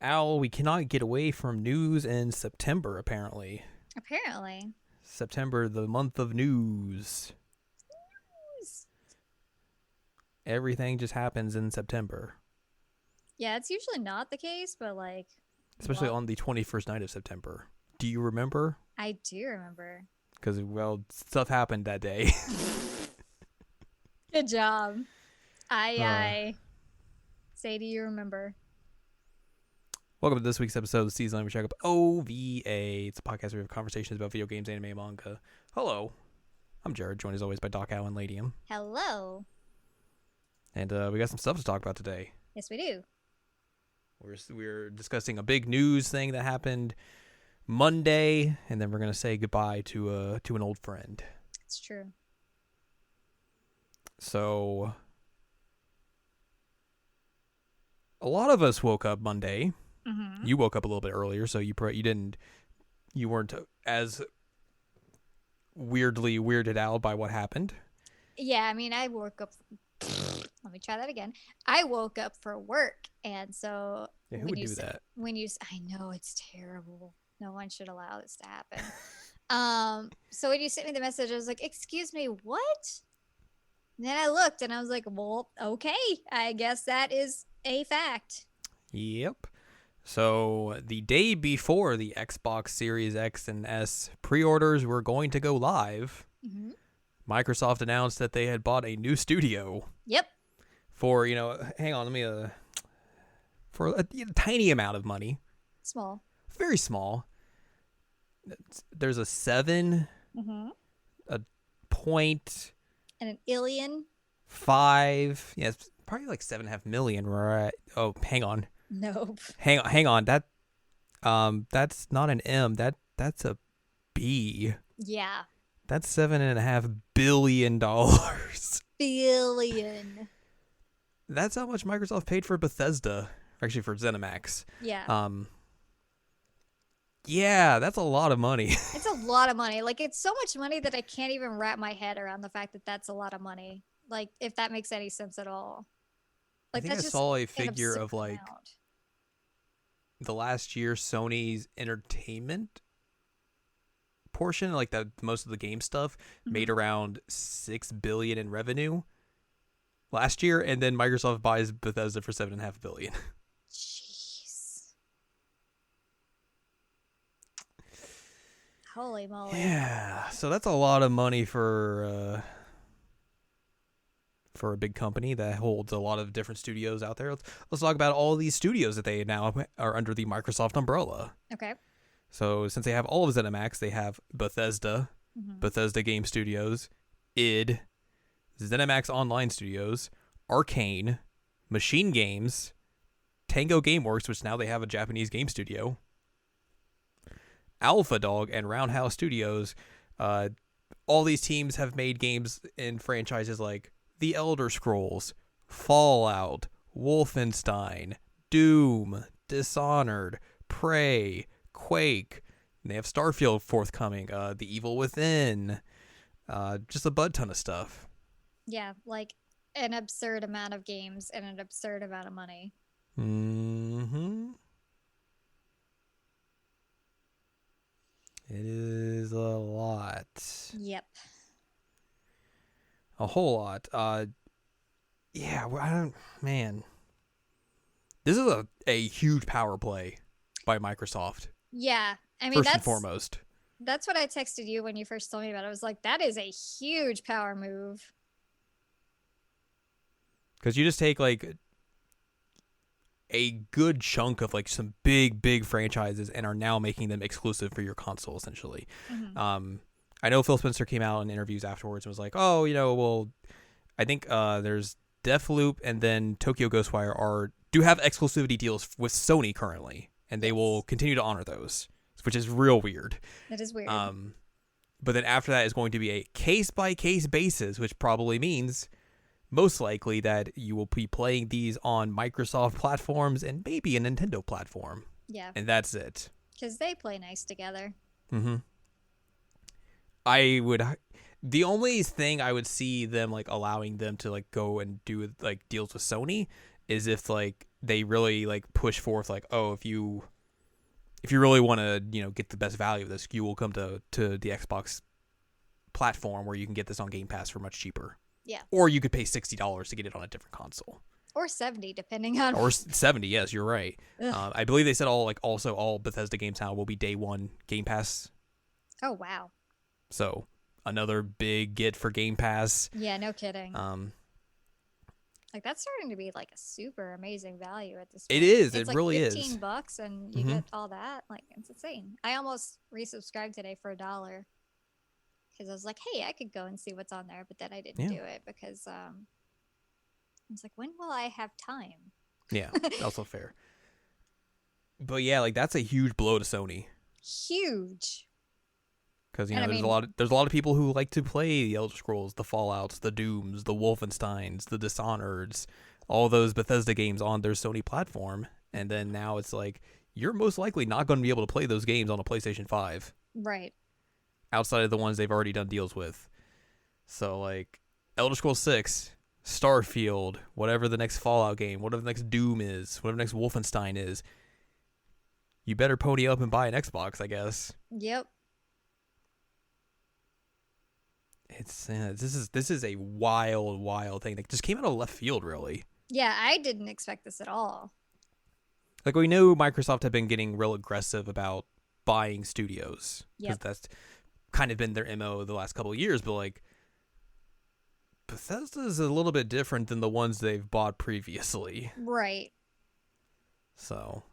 Al, we cannot get away from news in September, apparently. Apparently. September, the month of news. Everything just happens in September. Yeah, it's usually not the case, but Especially well, on the 21st night of September. Do you remember? I do remember. Because, stuff happened that day. Good job. I uh, I say, do you remember? Welcome to this week's episode of the Season 11 Checkup OVA. It's a podcast where we have conversations about video games, anime, and manga. Hello, I'm Jared, joined as always by Doc Al and Ladium. Hello. And we got some stuff to talk about today. Yes, we do. We're discussing a big news thing that happened Monday, and then we're gonna say goodbye to an old friend. It's true. So a lot of us woke up Monday. Mm-hmm. You woke up a little bit earlier, so you weren't as weirdly weirded out by what happened. Yeah, I mean, I woke up. Let me try that again. I woke up for work, and so Yeah, who would do that? I know it's terrible. No one should allow this to happen. So when you sent me the message, I was like, "Excuse me, what?" And then I looked, and I was like, "Well, okay, I guess that is a fact." Yep. So the day before the Xbox Series X and S pre-orders were going to go live, Mm-hmm. Microsoft announced that they had bought a new studio. Yep. For, hang on, let me, for a tiny amount of money. Small. Very small. There's a 7, Mm-hmm. a point And an alien. 5. Yeah, it's probably like 7.5 million, right? Oh, hang on. Nope. Hang on. That's not an M. That's a B. Yeah. That's $7.5 billion. Billion. That's how much Microsoft paid for Bethesda. Actually, for ZeniMax. Yeah. Yeah, that's a lot of money. It's a lot of money. It's so much money that I can't even wrap my head around the fact that that's a lot of money. If that makes any sense at all. I think I That's just saw a an figure absurd of amount. the last year Sony's entertainment portion, like that most of the game stuff, made around $6 billion in revenue last year, and then Microsoft buys Bethesda for $7.5 billion. Jeez. Holy moly. Yeah, so that's a lot of money for a big company that holds a lot of different studios out there. Let's talk about all these studios that they now are under the Microsoft umbrella. Okay. So since they have all of ZeniMax, they have Bethesda, Mm-hmm. Bethesda Game Studios, id, ZeniMax Online Studios, Arcane, Machine Games, Tango Gameworks, which now they have a Japanese game studio, Alpha Dog, and Roundhouse Studios. All these teams have made games in franchises like The Elder Scrolls, Fallout, Wolfenstein, Doom, Dishonored, Prey, Quake. And they have Starfield forthcoming, The Evil Within, just a bud ton of stuff. Yeah, an absurd amount of games and an absurd amount of money. Mm-hmm. It is a lot. Yep. A whole lot. Yeah, man. This is a huge power play by Microsoft. Yeah. I mean, First and foremost. That's what I texted you when you first told me about it. I was like, that is a huge power move. Because you just take a good chunk of some big franchises and are now making them exclusive for your console, essentially. Mm-hmm. I know Phil Spencer came out in interviews afterwards and was like, oh, well, I think there's Deathloop and then Tokyo Ghostwire do have exclusivity deals with Sony currently, and they will continue to honor those, which is real weird. That is weird. But then after that is going to be a case-by-case basis, which probably means most likely that you will be playing these on Microsoft platforms and maybe a Nintendo platform. Yeah. And that's it. Because they play nice together. Mm-hmm. The only thing I would see them allowing them to go and do deals with Sony is if like they really like push forth like, oh, if you really want to, get the best value of this, you will come to the Xbox platform where you can get this on Game Pass for much cheaper. Yeah. Or you could pay $60 to get it on a different console. Or 70, depending on. Or 70, yes, you're right. I believe they said all Bethesda games now will be day one Game Pass. Oh wow. So another big get for Game Pass. Yeah, no kidding. Like that's starting to be like a super amazing value at this point. It is. It's It really is. $15 and you get all that. Like it's insane. I almost resubscribed today for $1 because I was like, hey, I could go and see what's on there, but then I didn't do it because I was like, when will I have time? Yeah, also fair. But yeah, like that's a huge blow to Sony. Huge. Because there's a lot of people who like to play the Elder Scrolls, the Fallouts, the Dooms, the Wolfensteins, the Dishonoreds, all those Bethesda games on their Sony platform, and then now it's like you're most likely not going to be able to play those games on a PlayStation 5. Right. Outside of the ones they've already done deals with. So like Elder Scrolls 6, Starfield, whatever the next Fallout game, whatever the next Doom is, whatever the next Wolfenstein is, you better pony up and buy an Xbox, I guess. Yep. It's this is a wild thing that just came out of left field, really. Yeah, I didn't expect this at all. Like we knew Microsoft had been getting real aggressive about buying studios because that's kind of been their MO the last couple of years. But like Bethesda is a little bit different than the ones they've bought previously, right? So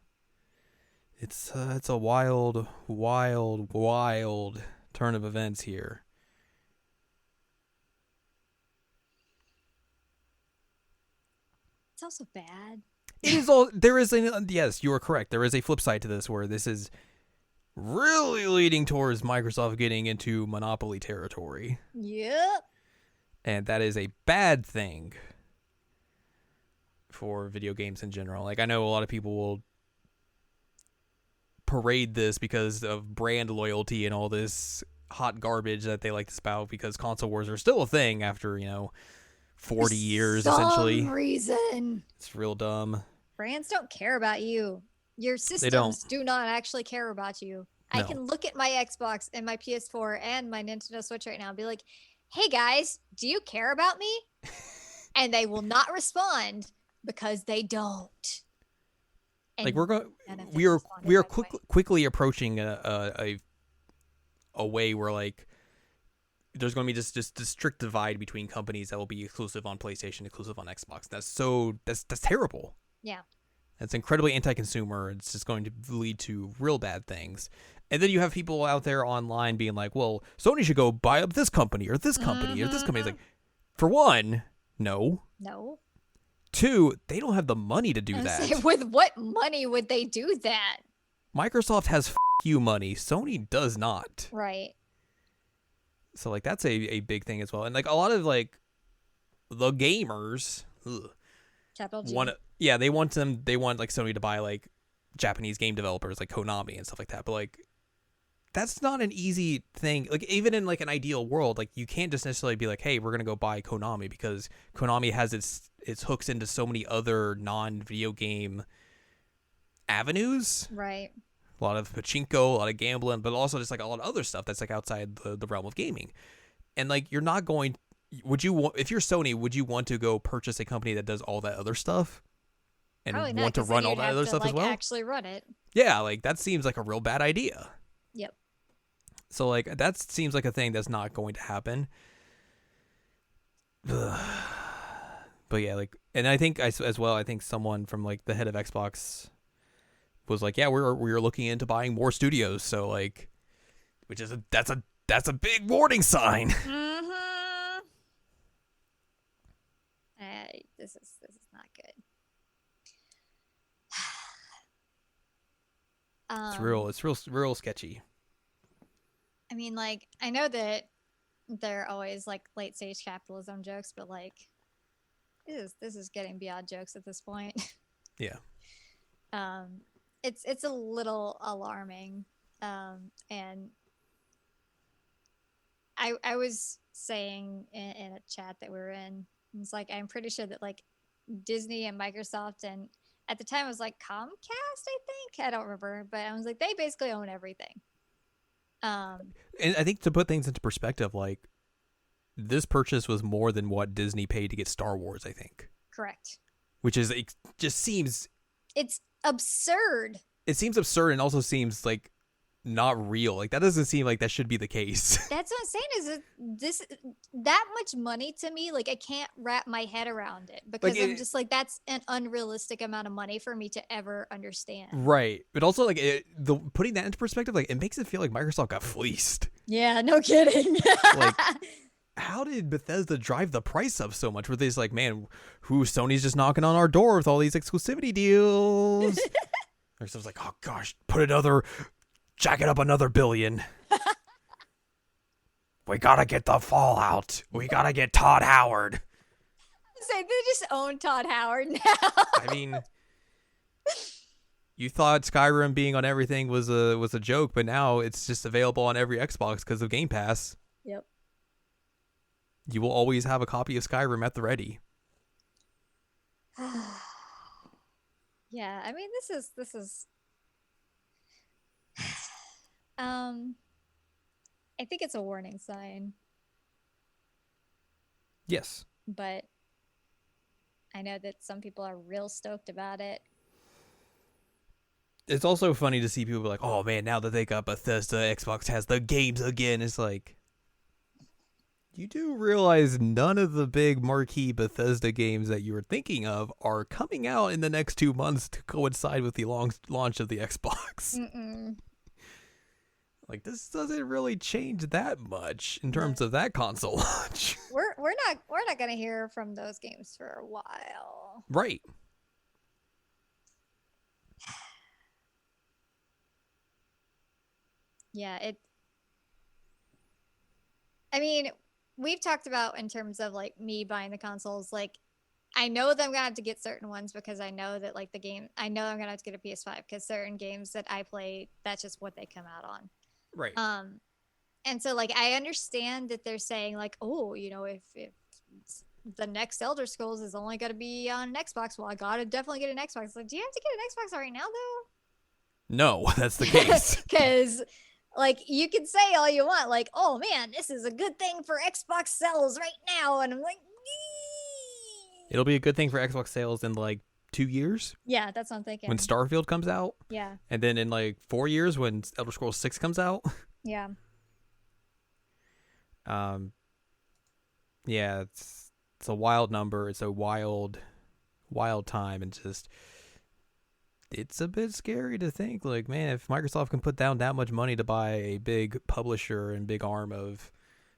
it's a wild turn of events here. It's also bad. It is all there is yes, you are correct. There is a flip side to this where this is really leading towards Microsoft getting into monopoly territory. Yep. And that is a bad thing for video games in general. Like I know a lot of people will parade this because of brand loyalty and all this hot garbage that they like to spout because console wars are still a thing after, 40 years essentially. Some reason. It's real dumb. Brands don't care about you. Your systems do not actually care about you. No. I can look at my Xbox and my PS4 and my Nintendo Switch right now and be like, hey guys, do you care about me? And they will not respond because they don't. And like we are quickly approaching a way where like there's going to be just this strict divide between companies that will be exclusive on PlayStation, exclusive on Xbox. That's terrible. Yeah. That's incredibly anti-consumer. It's just going to lead to real bad things. And then you have people out there online being like, well, Sony should go buy up this company or this company or this company. It's like, for one, no. No. Two, they don't have the money to do that. Say, with what money would they do that? Microsoft has you money. Sony does not. Right. So like that's a big thing as well. And like a lot of like the gamers Capital G. they want like Sony to buy like Japanese game developers like Konami and stuff like that. But like that's not an easy thing. Like even in like an ideal world, like you can't just necessarily be like, hey, we're gonna go buy Konami because Konami has its hooks into so many other non-video game avenues. Right. A lot of pachinko, a lot of gambling, but also just like a lot of other stuff that's like outside the realm of gaming. And like you're not going. If you're Sony, would you want to go purchase a company that does all that other stuff and probably want to run all that other stuff as well? Actually run it. Yeah, like that seems like a real bad idea. Yep. So like that seems like a thing that's not going to happen. But yeah, like, and I think I think someone from like the head of Xbox was like, yeah, we're looking into buying more studios. So like, which is that's a big warning sign. Mm-hmm. This is not good. It's real sketchy. I mean, like, I know that they're always like late stage capitalism jokes, but like, this is getting beyond jokes at this point. Yeah. It's a little alarming, and I was saying in a chat that we were in, it's like I'm pretty sure that like Disney and Microsoft, and at the time it was like Comcast, I think. I don't remember, but I was like, they basically own everything. And I think to put things into perspective, like this purchase was more than what Disney paid to get Star Wars, I think. Correct. Which is it just seems It's absurd. It seems absurd and also seems like not real. Like that doesn't seem like that should be the case. That's what I'm saying is that much money to me, like I can't wrap my head around it because I'm just like that's an unrealistic amount of money for me to ever understand. Right. But also like putting that into perspective, like it makes it feel like Microsoft got fleeced. Yeah, no kidding. Like how did Bethesda drive the price up so much? Were they just like, man, Sony's just knocking on our door with all these exclusivity deals? Or someone's like, oh gosh, jack it up another billion. We gotta get the Fallout. We gotta get Todd Howard. Say they just own Todd Howard now. I mean, you thought Skyrim being on everything was a joke, but now it's just available on every Xbox because of Game Pass. Yep. You will always have a copy of Skyrim at the ready. Yeah, I mean this is I think it's a warning sign. Yes. But I know that some people are real stoked about it. It's also funny to see people be like, oh man, now that they got Bethesda, Xbox has the games again. It's like, you do realize none of the big marquee Bethesda games that you were thinking of are coming out in the next 2 months to coincide with the launch of the Xbox. Mm-mm. Like, this doesn't really change that much in terms of that console launch. We're not gonna hear from those games for a while. Right. Yeah, I mean, we've talked about in terms of like me buying the consoles, like I know that I'm gonna have to get certain ones because I know that like I know I'm gonna have to get a PS5 because certain games that I play, that's just what they come out on. Right. And so like I understand that they're saying like, oh, you know, if the next Elder Scrolls is only gonna be on an Xbox, well, I gotta definitely get an Xbox. Like, do you have to get an Xbox right now though? No, that's the case. Because like you can say all you want, like, oh man, this is a good thing for Xbox sales right now, and I'm like, it'll be a good thing for Xbox sales in like 2 years. Yeah, that's what I'm thinking. When Starfield comes out. Yeah. And then in like 4 years when Elder Scrolls 6 comes out. Yeah. Yeah, it's a wild number. It's a wild time, and just it's a bit scary to think like, man, if Microsoft can put down that much money to buy a big publisher and big arm of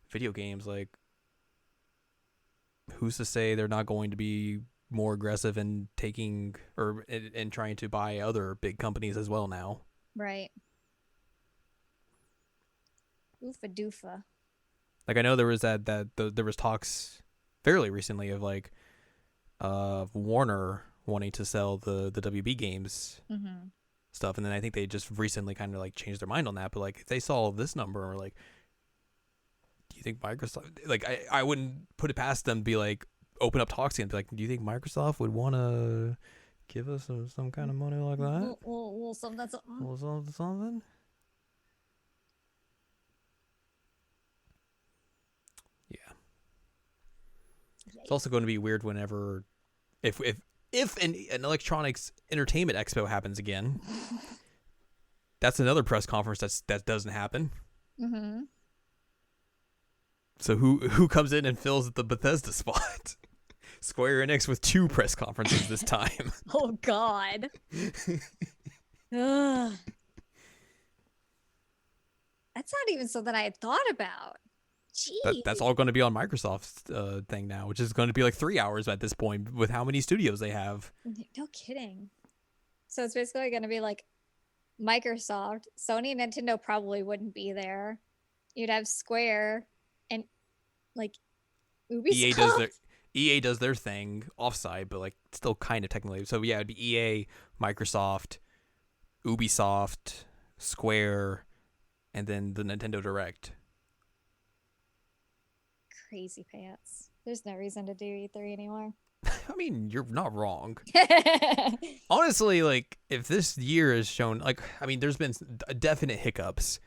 video games, like who's to say they're not going to be more aggressive in taking or in trying to buy other big companies as well now. Right. Oofa doofa. Like I know there was there was talks fairly recently of like Warner wanting to sell the WB games stuff, and then I think they just recently kind of like changed their mind on that. But like if they saw this number, or like, do you think Microsoft, like I wouldn't put it past them to be like open up talks and be like, do you think Microsoft would want to give us some kind of money like that? Well, Something. Yeah. It's also going to be weird whenever, if an electronics entertainment expo happens again. That's another press conference that doesn't happen. Mm-hmm. So who comes in and fills the Bethesda spot? Square Enix with 2 press conferences this time. Oh God. Ugh. That's not even something I had thought about. Jeez. That's all going to be on Microsoft's thing now, which is going to be like 3 hours at this point with how many studios they have. No kidding. So it's basically going to be like Microsoft, Sony, and Nintendo probably wouldn't be there. You'd have Square and like Ubisoft. EA does their thing offsite, but like still kind of technically. So yeah, it'd be EA, Microsoft, Ubisoft, Square, and then the Nintendo Direct. Crazy pants. There's no reason to do E3 anymore. I mean, you're not wrong. Honestly, like, if this year has shown, like, I mean, there's been definite hiccups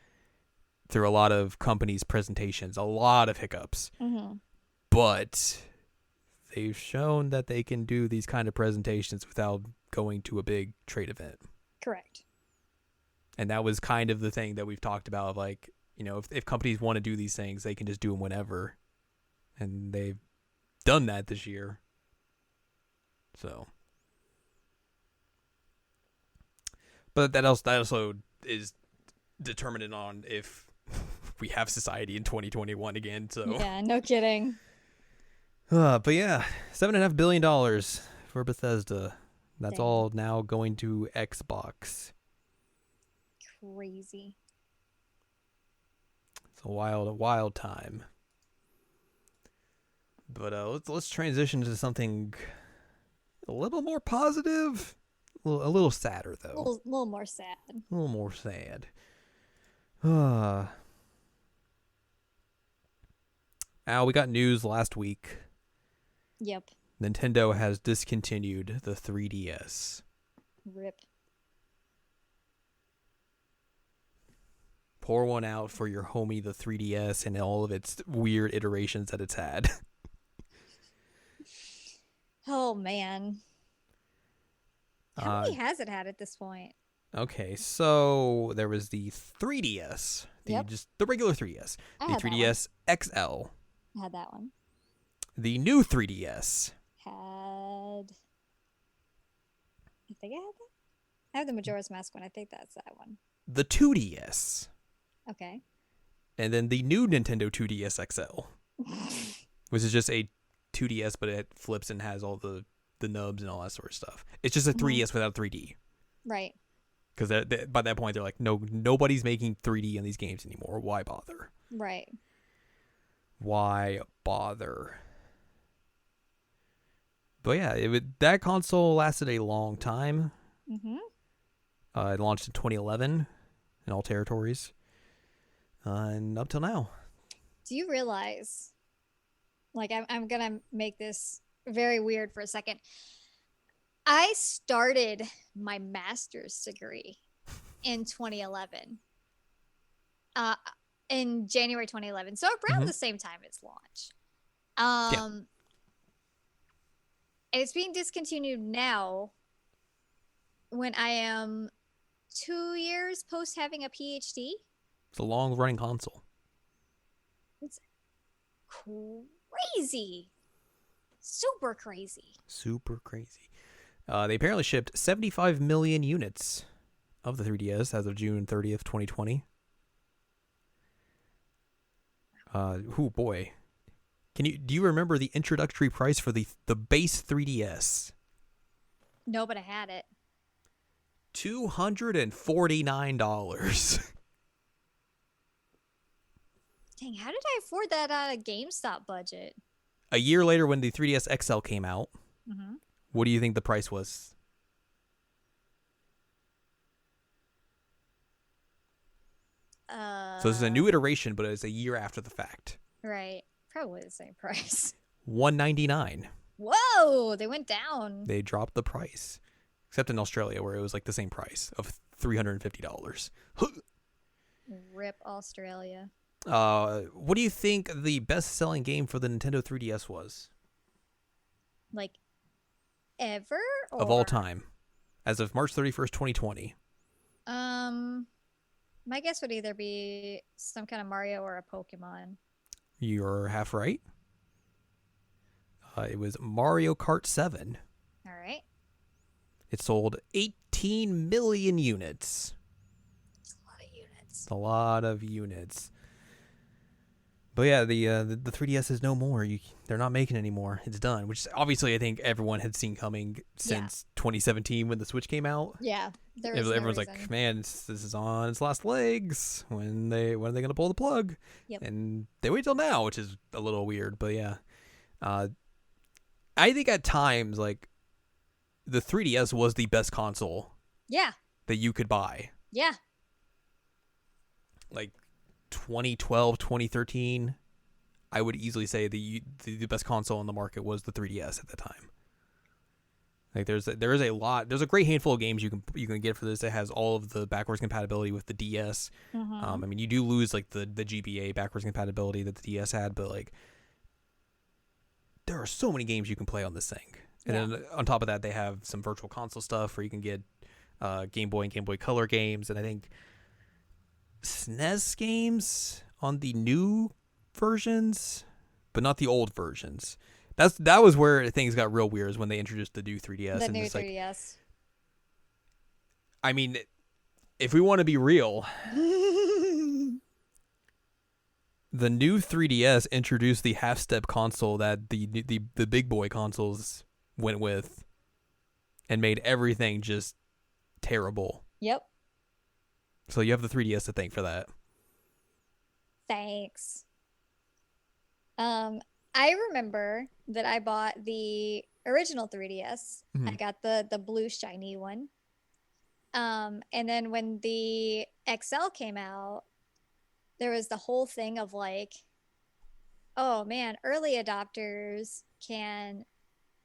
through a lot of companies' presentations, a lot of hiccups. Mm-hmm. But they've shown that they can do these kind of presentations without going to a big trade event. Correct. And that was kind of the thing that we've talked about, of like, you know, if companies want to do these things, they can just do them whenever. And they've done that this year. So. But that also is determined on if we have society in 2021 again. So Yeah, no kidding. but yeah, $7.5 billion for Bethesda. That's Dang. all now going to Xbox. Crazy. It's a wild time. But let's transition to something a little more positive. A little sadder though. A little more sad. A little more sad. Al, we got news last week. Yep. Nintendo has discontinued the 3DS. Rip. Pour one out for your homie, the 3DS, and all of its weird iterations that it's had. Oh, man. How many has it had at this point? Okay, so there was the 3DS, just the regular 3DS, the 3DS XL. I had that one. The new 3DS. I think I had that. I have the Majora's Mask one. I think that's that one. The 2DS. Okay. And then the new Nintendo 2DS XL, which is just a 2DS, but it flips and has all the nubs and all that sort of stuff. It's just a 3DS without 3D. Right. Because by that point, they're like, nobody's making 3D in these games anymore. Why bother? Right. Why bother? But yeah, that console lasted a long time. Mm-hmm. It launched in 2011 in all territories. And up till now. Do you realize, like, I'm going to make this very weird for a second. I started my master's degree in 2011. In January 2011. So around the same time as launch. And it's being discontinued now when I am 2 years post having a PhD. It's a long-running console. It's crazy. Super crazy. Super crazy. They apparently shipped 75 million units of the 3DS as of June 30th, 2020. Oh boy. Do you remember the introductory price for the base 3DS? No, but I had it. $249. Dang, how did I afford that on a GameStop budget? A year later, when the 3DS XL came out, what do you think the price was? So this is a new iteration, but it's a year after the fact. Right. Probably the same price. $199. Whoa, they went down. They dropped the price. Except in Australia, where it was like the same price of $350. Rip Australia. What do you think the best-selling game for the Nintendo 3DS was? Like, ever? Or... Of all time. As of March 31st, 2020. My guess would either be some kind of Mario or a Pokemon. You're half right. It was Mario Kart 7. All right. It sold 18 million units. That's a lot of units. A lot of units. But yeah, the 3DS is no more. They're not making it anymore. It's done. Which obviously I think everyone had seen coming since 2017 when the Switch came out. Yeah, everyone's like, man, this is on its last legs. When are they gonna pull the plug? Yep. And they wait till now, which is a little weird. But yeah, I think at times like the 3DS was the best console. Yeah. That you could buy. Yeah. Like 2012, 2013, I would easily say the best console on the market was the 3DS at the time. Like there is a lot. There's a great handful of games you can get for this. It has all of the backwards compatibility with the DS. I mean, you do lose like the GBA backwards compatibility that the DS had, but like there are so many games you can play on this thing. And then on top of that, they have some virtual console stuff where you can get Game Boy and Game Boy Color games, and I think SNES games on the new versions, but not the old versions. That was where things got real weird, is when they introduced the new 3DS. The and new it's 3DS. Like, I mean, if we want to be real, the new 3DS introduced the half-step console that the big boy consoles went with, and made everything just terrible. Yep. So you have the 3DS to thank for that. Thanks. I remember that I bought the original 3DS. I got the blue shiny one. And then when the XL came out, there was the whole thing of like, oh man, early adopters can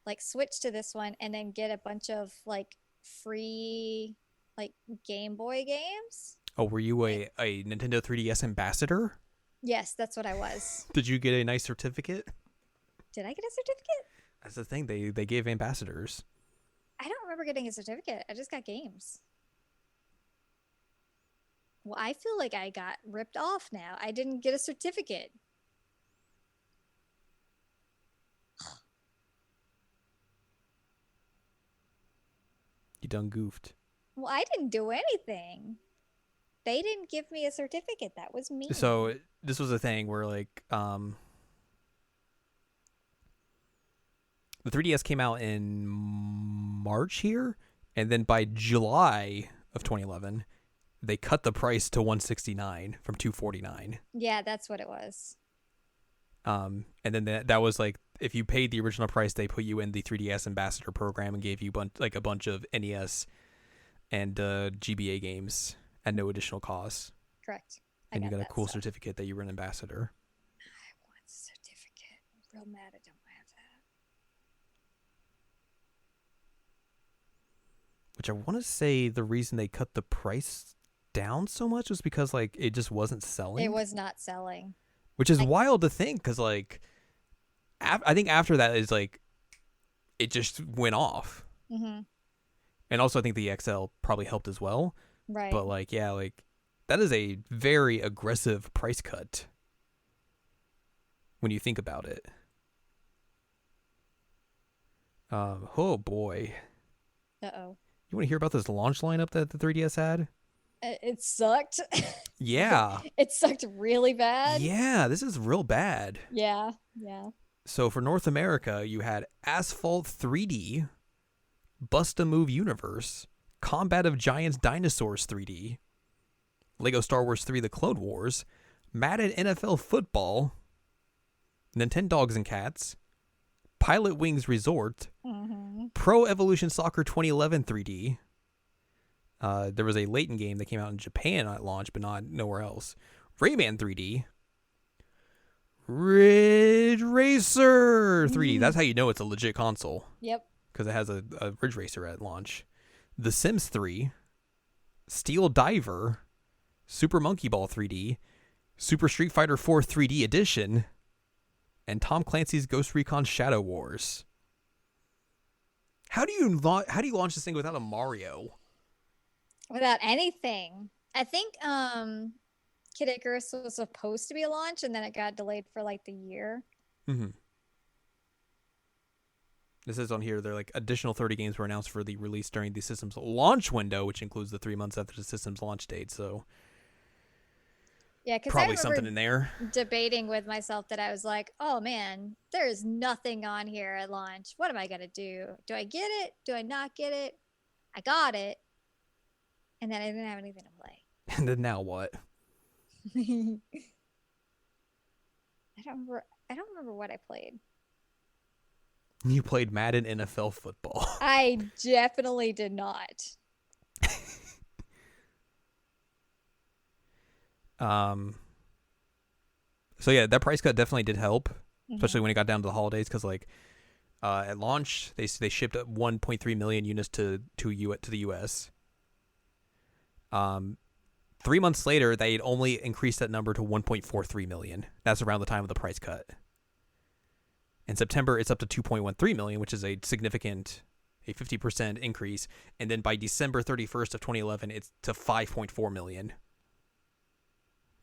like switch to this one and then get a bunch of like free like Game Boy games. Oh, were you a Nintendo 3DS ambassador? Yes, that's what I was. Did you get a nice certificate? Did I get a certificate? That's the thing. They gave ambassadors. I don't remember getting a certificate. I just got games. Well, I feel like I got ripped off now. I didn't get a certificate. You done goofed. Well, I didn't do anything. They didn't give me a certificate. That was me. So this was a thing where like the 3DS came out in March here, and then by July of 2011, they cut the price to $169 from $249. Yeah, that's what it was. And then that was like, if you paid the original price, they put you in the 3DS Ambassador program and gave you a bunch of NES and GBA games at no additional cost. Correct. And you got a cool certificate that you were an ambassador. I want a certificate. I'm real mad I don't have that. Which I want to say the reason they cut the price down so much was because like it just wasn't selling. It was not selling. Which is wild to think, because like I think after that is like it just went off. Mm-hmm. And also I think the XL probably helped as well. Right. But like, yeah, like that is a very aggressive price cut when you think about it. Oh boy. Uh-oh. You want to hear about this launch lineup that the 3DS had? It sucked. Yeah. It sucked really bad. Yeah, this is real bad. Yeah, yeah. So for North America, you had Asphalt 3D, Bust-A-Move Universe, Combat of Giants Dinosaurs 3D, Lego Star Wars 3 The Clone Wars, Madden NFL Football, Nintendo Dogs and Cats, Pilot Wings Resort, Pro Evolution Soccer 2011 3D. There was a Layton game that came out in Japan at launch, but not nowhere else. Rayman 3D. Ridge Racer 3D. That's how you know it's a legit console. Yep. Because it has a Ridge Racer at launch. The Sims 3. Steel Diver. Super Monkey Ball 3D. Super Street Fighter 4 3D Edition. And Tom Clancy's Ghost Recon Shadow Wars. How do you launch this thing without a Mario? Without anything. I think Kid Icarus was supposed to be a launch, and then it got delayed for like the year. Mm-hmm. This is on here. They're like additional 30 games were announced for the release during the system's launch window, which includes the 3 months after the system's launch date. So yeah, because probably something in there. Debating with myself that I was like, oh man, there is nothing on here at launch. What am I gonna do? Do I get it? Do I not get it? I got it. And then I didn't have anything to play. And then now what? I don't remember what I played. You played Madden NFL Football. I definitely did not. So yeah, that price cut definitely did help, especially when it got down to the holidays, because like At launch, they shipped 1.3 million units to the U.S. 3 months later, they had only increased that number to 1.43 million. That's around the time of the price cut. In September, it's up to 2.13 million, which is a 50% increase. And then by December 31st of 2011, it's to 5.4 million,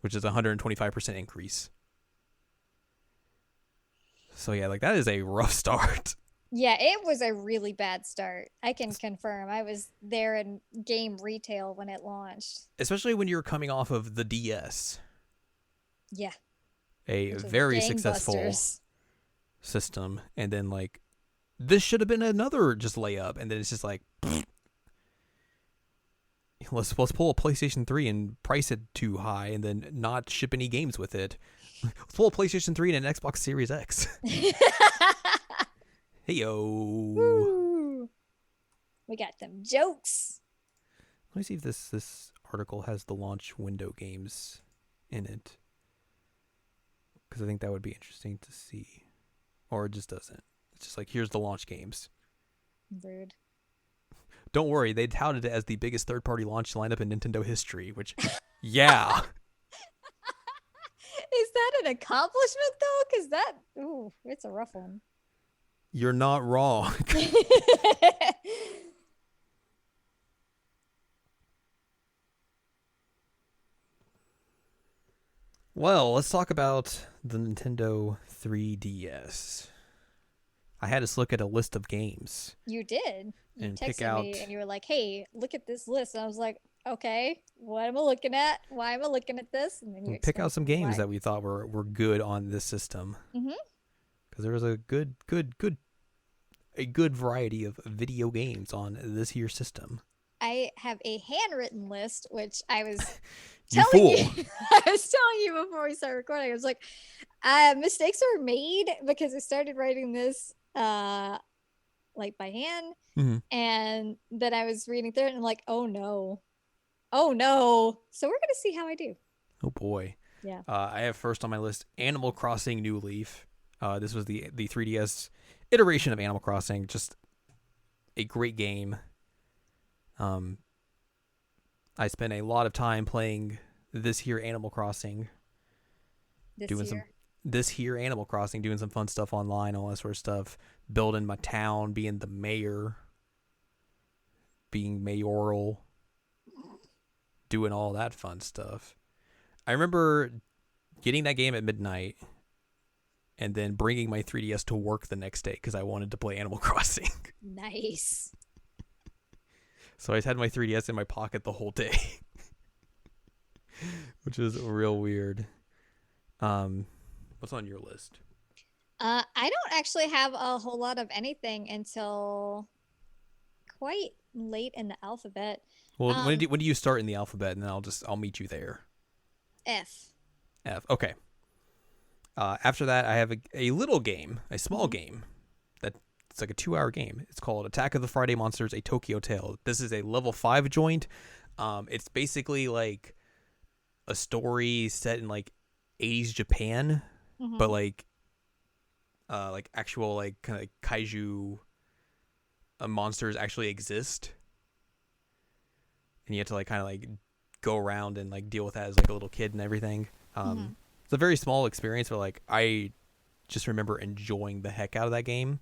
which is a 125% increase. So yeah, like that is a rough start. Yeah, it was a really bad start. I can confirm. I was there in game retail when it launched. Especially when you're coming off of the DS. Yeah. A very successful system. And then like, this should have been another just layup. And then it's just like, let's pull a PlayStation 3 and price it too high and then not ship any games with it. Let's pull a PlayStation 3 and an Xbox Series X. Hey-yo. We got them jokes. Let me see if this article has the launch window games in it. Because I think that would be interesting to see. Or it just doesn't. It's just like, here's the launch games. Rude. Don't worry, they touted it as the biggest third-party launch lineup in Nintendo history, which, yeah. Is that an accomplishment, though? Because it's a rough one. You're not wrong. Well, let's talk about the Nintendo 3DS. I had us look at a list of games. You did. You and texted pick out... me and you were like, hey, look at this list. And I was like, okay, what am I looking at? Why am I looking at this? And then you pick out some games that we thought were good on this system. Because there was a good variety of video games on this here system. I have a handwritten list, which I was you telling fool. you. I was telling you before we started recording. I was like, mistakes were made because I started writing this like by hand, and then I was reading through it, and I'm like, oh no. So we're gonna see how I do. Oh boy. Yeah. I have first on my list Animal Crossing New Leaf. This was the 3DS iteration of Animal Crossing. Just a great game. I spent a lot of time playing this here Animal Crossing. Doing some fun stuff online, all that sort of stuff. Building my town, being the mayor, being mayoral, doing all that fun stuff. I remember getting that game at midnight and then bringing my 3DS to work the next day because I wanted to play Animal Crossing. Nice. So I had my 3DS in my pocket the whole day, which is real weird. What's on your list? I don't actually have a whole lot of anything until quite late in the alphabet. Well, when do you start in the alphabet, and then I'll meet you there. F. Okay. After that, I have a little game, a small game it's like a 2-hour game. It's called Attack of the Friday Monsters: A Tokyo Tale. This is a level 5 joint. It's basically like a story set in like 80s Japan, but like actual like kind of kaiju monsters actually exist, and you have to like kind of like go around and like deal with that as like a little kid and everything. It's a very small experience, but like I just remember enjoying the heck out of that game,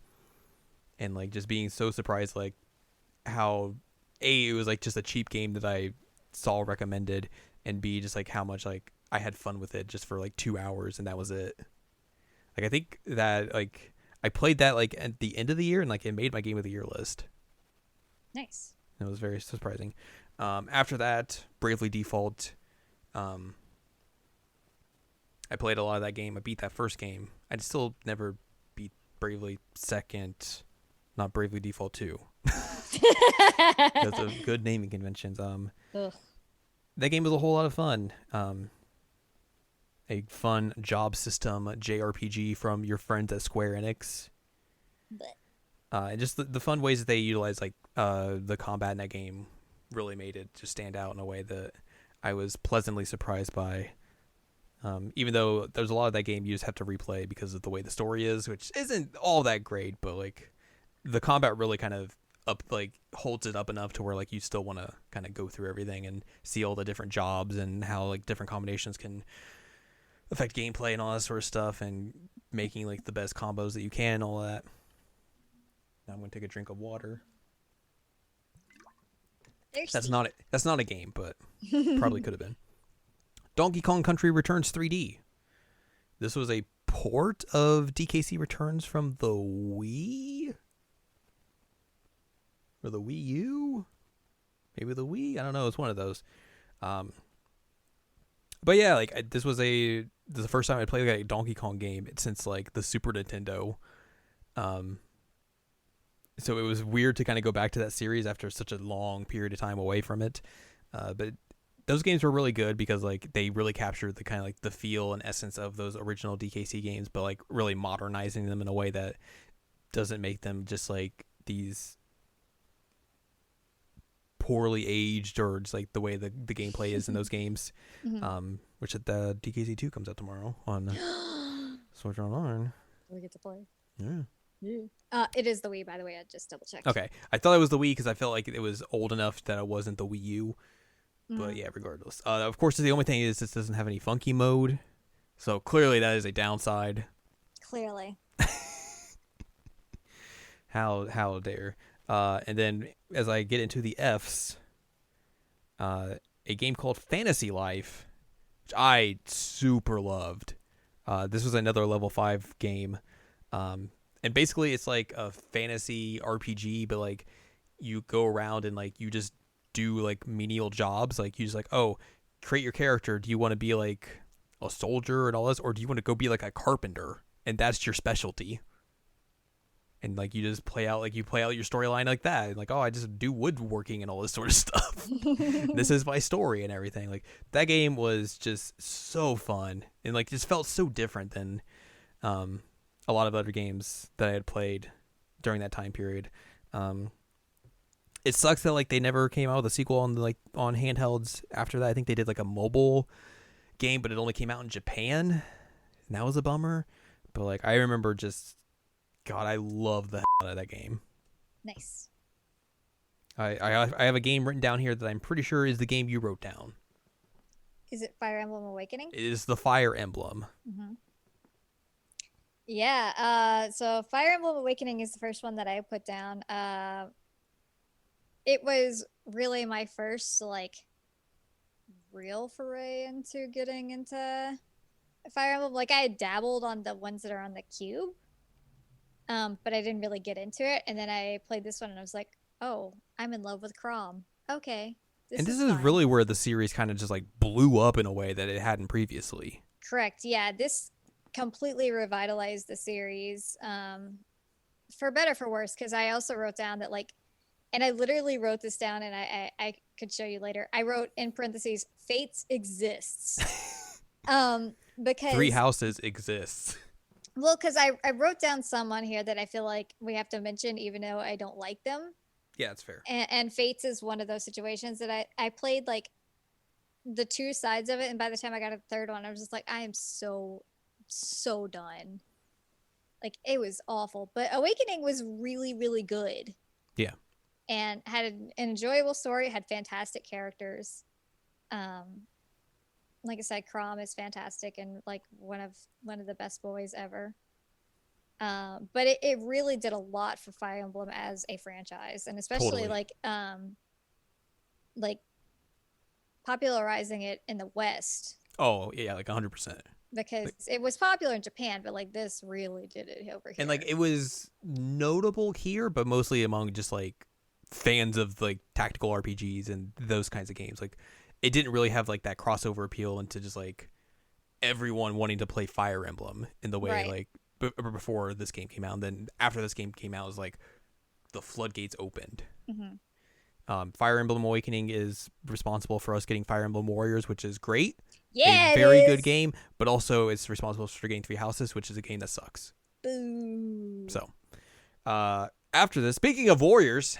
and like just being so surprised like how it was like just a cheap game that I saw recommended, and B, just like how much like I had fun with it just for like 2 hours, and that was it. Like I think that like I played that like at the end of the year, and like it made my game of the year list. Nice. It was very surprising. After that, Bravely Default. I played a lot of that game. I beat that first game. I still never beat Bravely Second, not Bravely Default 2. Because of good naming conventions. That game was a whole lot of fun. A fun job system JRPG from your friends at Square Enix. And just the fun ways that they utilize like the combat in that game really made it just stand out in a way that I was pleasantly surprised by. Even though there's a lot of that game you just have to replay because of the way the story is, which isn't all that great, but like the combat really kind of holds it up enough to where like you still want to kind of go through everything and see all the different jobs and how like different combinations can affect gameplay and all that sort of stuff, and making like the best combos that you can and all that. Now I'm gonna take a drink of water. Thirsty. That's not a game, but probably could have been. Donkey Kong Country Returns 3D. This was a port of DKC Returns from the Wii? Or the Wii U? Maybe the Wii? I don't know. It's one of those. But yeah, like this is the first time I played like a Donkey Kong game since like the Super Nintendo. So it was weird to kind of go back to that series after such a long period of time away from it. But those games were really good because like they really captured the kind of like the feel and essence of those original DKC games, but like really modernizing them in a way that doesn't make them just like these poorly aged or just like the way the gameplay is in those games. Which the DKC 2 comes out tomorrow on Switch Online. We get to play. Yeah. It is the Wii, by the way. I just double checked. Okay, I thought it was the Wii because I felt like it was old enough that it wasn't the Wii U. But yeah, regardless. Of course, the only thing is this doesn't have any funky mode, so clearly that is a downside. Clearly. How dare? And then as I get into the Fs, a game called Fantasy Life, which I super loved. This was another level 5 game. And basically it's like a fantasy RPG, but like you go around and like you just do like menial jobs. Like you just like, oh, create your character. Do you want to be like a soldier and all this, or do you want to go be like a carpenter and that's your specialty? And like you just play out your storyline like that. And like, oh, I just do woodworking and all this sort of stuff. This is my story and everything. Like that game was just so fun and like just felt so different than a lot of other games that I had played during that time period. It sucks that like they never came out with a sequel on handhelds after that. I think they did like a mobile game, but it only came out in Japan, and that was a bummer. But like I remember just, God, I love the hell out of that game. Nice. I have a game written down here that I'm pretty sure is the game you wrote down. Is it Fire Emblem Awakening? It is the Fire Emblem. Mm-hmm. Yeah, so Fire Emblem Awakening is the first one that I put down. It was really my first, like, real foray into getting into Fire Emblem. Like, I had dabbled on the ones that are on the Cube, but I didn't really get into it. And then I played this one, and I was like, oh, I'm in love with Crom. Okay, this is really where the series kind of just, like, blew up in a way that it hadn't previously. Correct, yeah. This completely revitalized the series, for better for worse, because I also wrote down that like, and I literally wrote this down, and I could show you later. I wrote in parentheses, Fates exists. Because 3 Houses exists. Well, because I wrote down some on here that I feel like we have to mention, even though I don't like them. Yeah, it's fair. And Fates is one of those situations that I played like the 2 sides of it, and by the time I got to the 3rd one, I was just like, I am so done. Like, it was awful. But Awakening was really, really good. Yeah. And had an enjoyable story, had fantastic characters. Like I said, Crom is fantastic and like one of the best boys ever. But it really did a lot for Fire Emblem as a franchise, and especially like popularizing it in the West. Oh yeah, like 100%. Because it was popular in Japan, but like this really did it over here. And like it was notable here, but mostly among just like fans of like tactical RPGs and those kinds of games. Like it didn't really have like that crossover appeal into just like everyone wanting to play Fire Emblem in the way like before this game came out. And then after this game came out, it was like the floodgates opened. Mm-hmm. Fire Emblem Awakening is responsible for us getting Fire Emblem Warriors, which is great. Yeah, a very good game, but also it's responsible for getting 3 Houses, which is a game that sucks. Boo. So, after this, speaking of Warriors,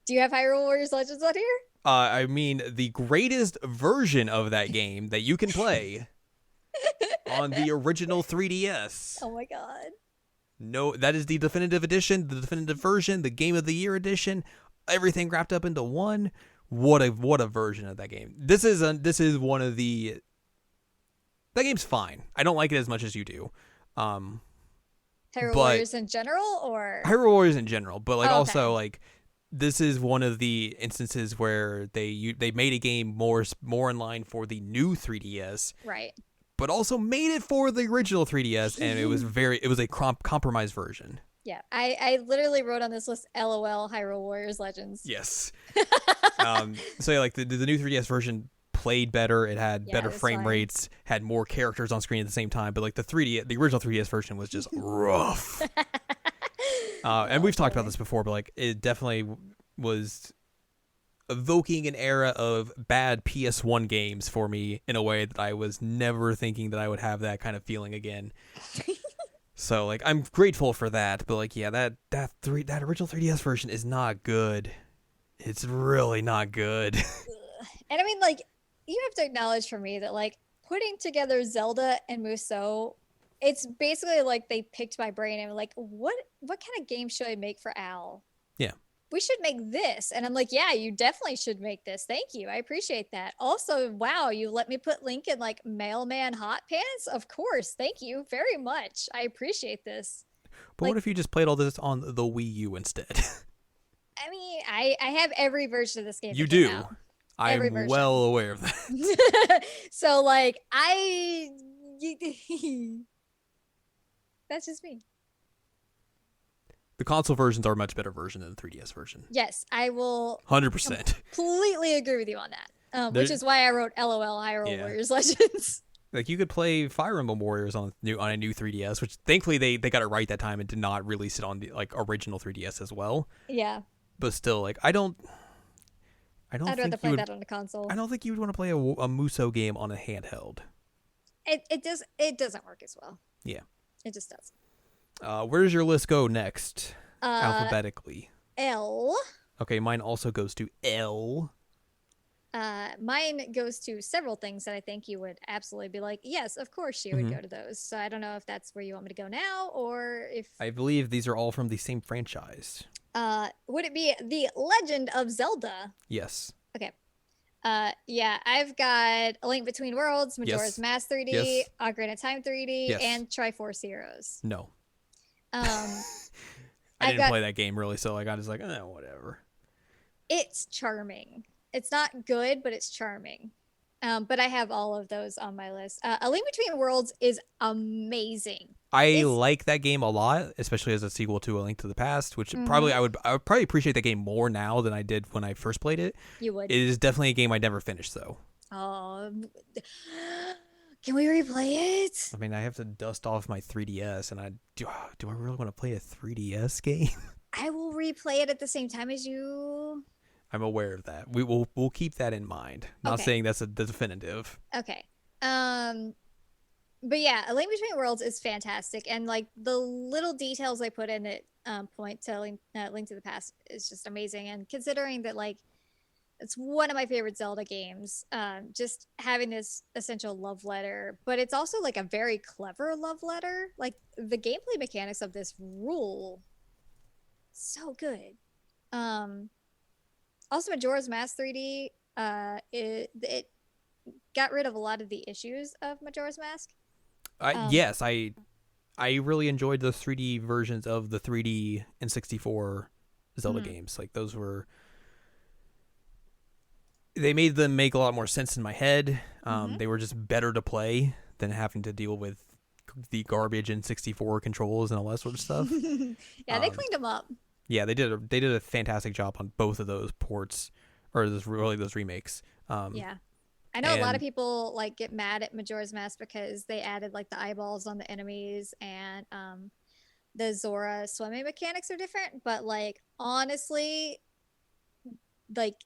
do you have Hyrule Warriors Legends on here? I mean, the greatest version of that game that you can play on the original 3DS. Oh my god. No, that is the definitive edition, the definitive version, the Game of the Year edition, everything wrapped up into one. What a version of that game. This is one of the. That game's fine. I don't like it as much as you do. Hyrule But Warriors in general, or Hyrule Warriors in general, but like Oh, okay. also like this is one of the instances where they made a game more in line for the new 3DS, right? but also made it for the original 3DS, and it was a compromised version. Yeah, I literally wrote on this list, LOL Hyrule Warriors Legends. Yes. So yeah, like the new 3DS version played better. It had better frame fine. rates, had more characters on screen at the same time. But like the original 3DS version was just rough. And we've talked about this before, but like it definitely was evoking an era of bad PS1 games for me in a way that I was never thinking that I would have that kind of feeling again. So like I'm grateful for that, but like yeah, that original 3DS version is not good. It's really not good. And I mean, like, you have to acknowledge for me that like putting together Zelda and Musou, it's basically like they picked my brain and were like, what kind of game should I make for Al? Yeah. We should make this. And I'm like, yeah, you definitely should make this. Thank you. I appreciate that. Also, wow, you let me put Link in like mailman hot pants? Of course. Thank you very much. I appreciate this. But what if you just played all this on the Wii U instead? I mean, I have every version of this game. You do. I'm well aware of that. So like that's just me. The console versions are a much better version than the 3DS version. Yes, I will 100%. completely agree with you on that. Which is why I wrote LOL Hyrule Warriors Legends. Like you could play Fire Emblem Warriors on a new 3DS, which thankfully they got it right that time and did not release it on the like original 3DS as well. Yeah. But still, like I don't. I'd rather play that on a console. I don't think you would want to play a Musou game on a handheld. It doesn't work as well. Yeah. It just doesn't. Where does your list go next? Alphabetically. L. Okay, mine also goes to L. Mine goes to several things that I think you would absolutely be like, yes, of course you would go to those. So I don't know if that's where you want me to go now, or if I believe these are all from the same franchise. Would it be The Legend of Zelda? Yes. Okay. Yeah, I've got A Link Between Worlds, Majora's Mask 3D, Ocarina of Time 3D, and Triforce Heroes. No. I didn't play that game really, so like I was like, whatever. It's charming. It's not good, but it's charming. But I have all of those on my list. A Link Between Worlds is amazing. I like that game a lot, especially as a sequel to A Link to the Past, which probably I would probably appreciate that game more now than I did when I first played it. You would. It is definitely a game I never finished though. Oh, can we replay it? I mean, I have to dust off my 3DS, and do I really want to play a 3DS game? I will replay it at the same time as you. I'm aware of that. We'll keep that in mind. Not saying that's the definitive. Okay. But yeah, A Link Between Worlds is fantastic, and like the little details they put in it point to Link to the Past is just amazing. And considering that like it's one of my favorite Zelda games, just having this essential love letter, but it's also like a very clever love letter. Like the gameplay mechanics of this rule so good. Also, Majora's Mask 3D, it got rid of a lot of the issues of Majora's Mask. Yes, I really enjoyed those 3D versions of the 3D and 64 Zelda games. Like those they made them make a lot more sense in my head. They were just better to play than having to deal with the garbage in 64 controls and all that sort of stuff. Yeah, they cleaned them up. Yeah, they did a fantastic job on both of those ports, or those remakes. Yeah. I know a lot of people like get mad at Majora's Mask because they added like the eyeballs on the enemies, and the Zora swimming mechanics are different, but like honestly, like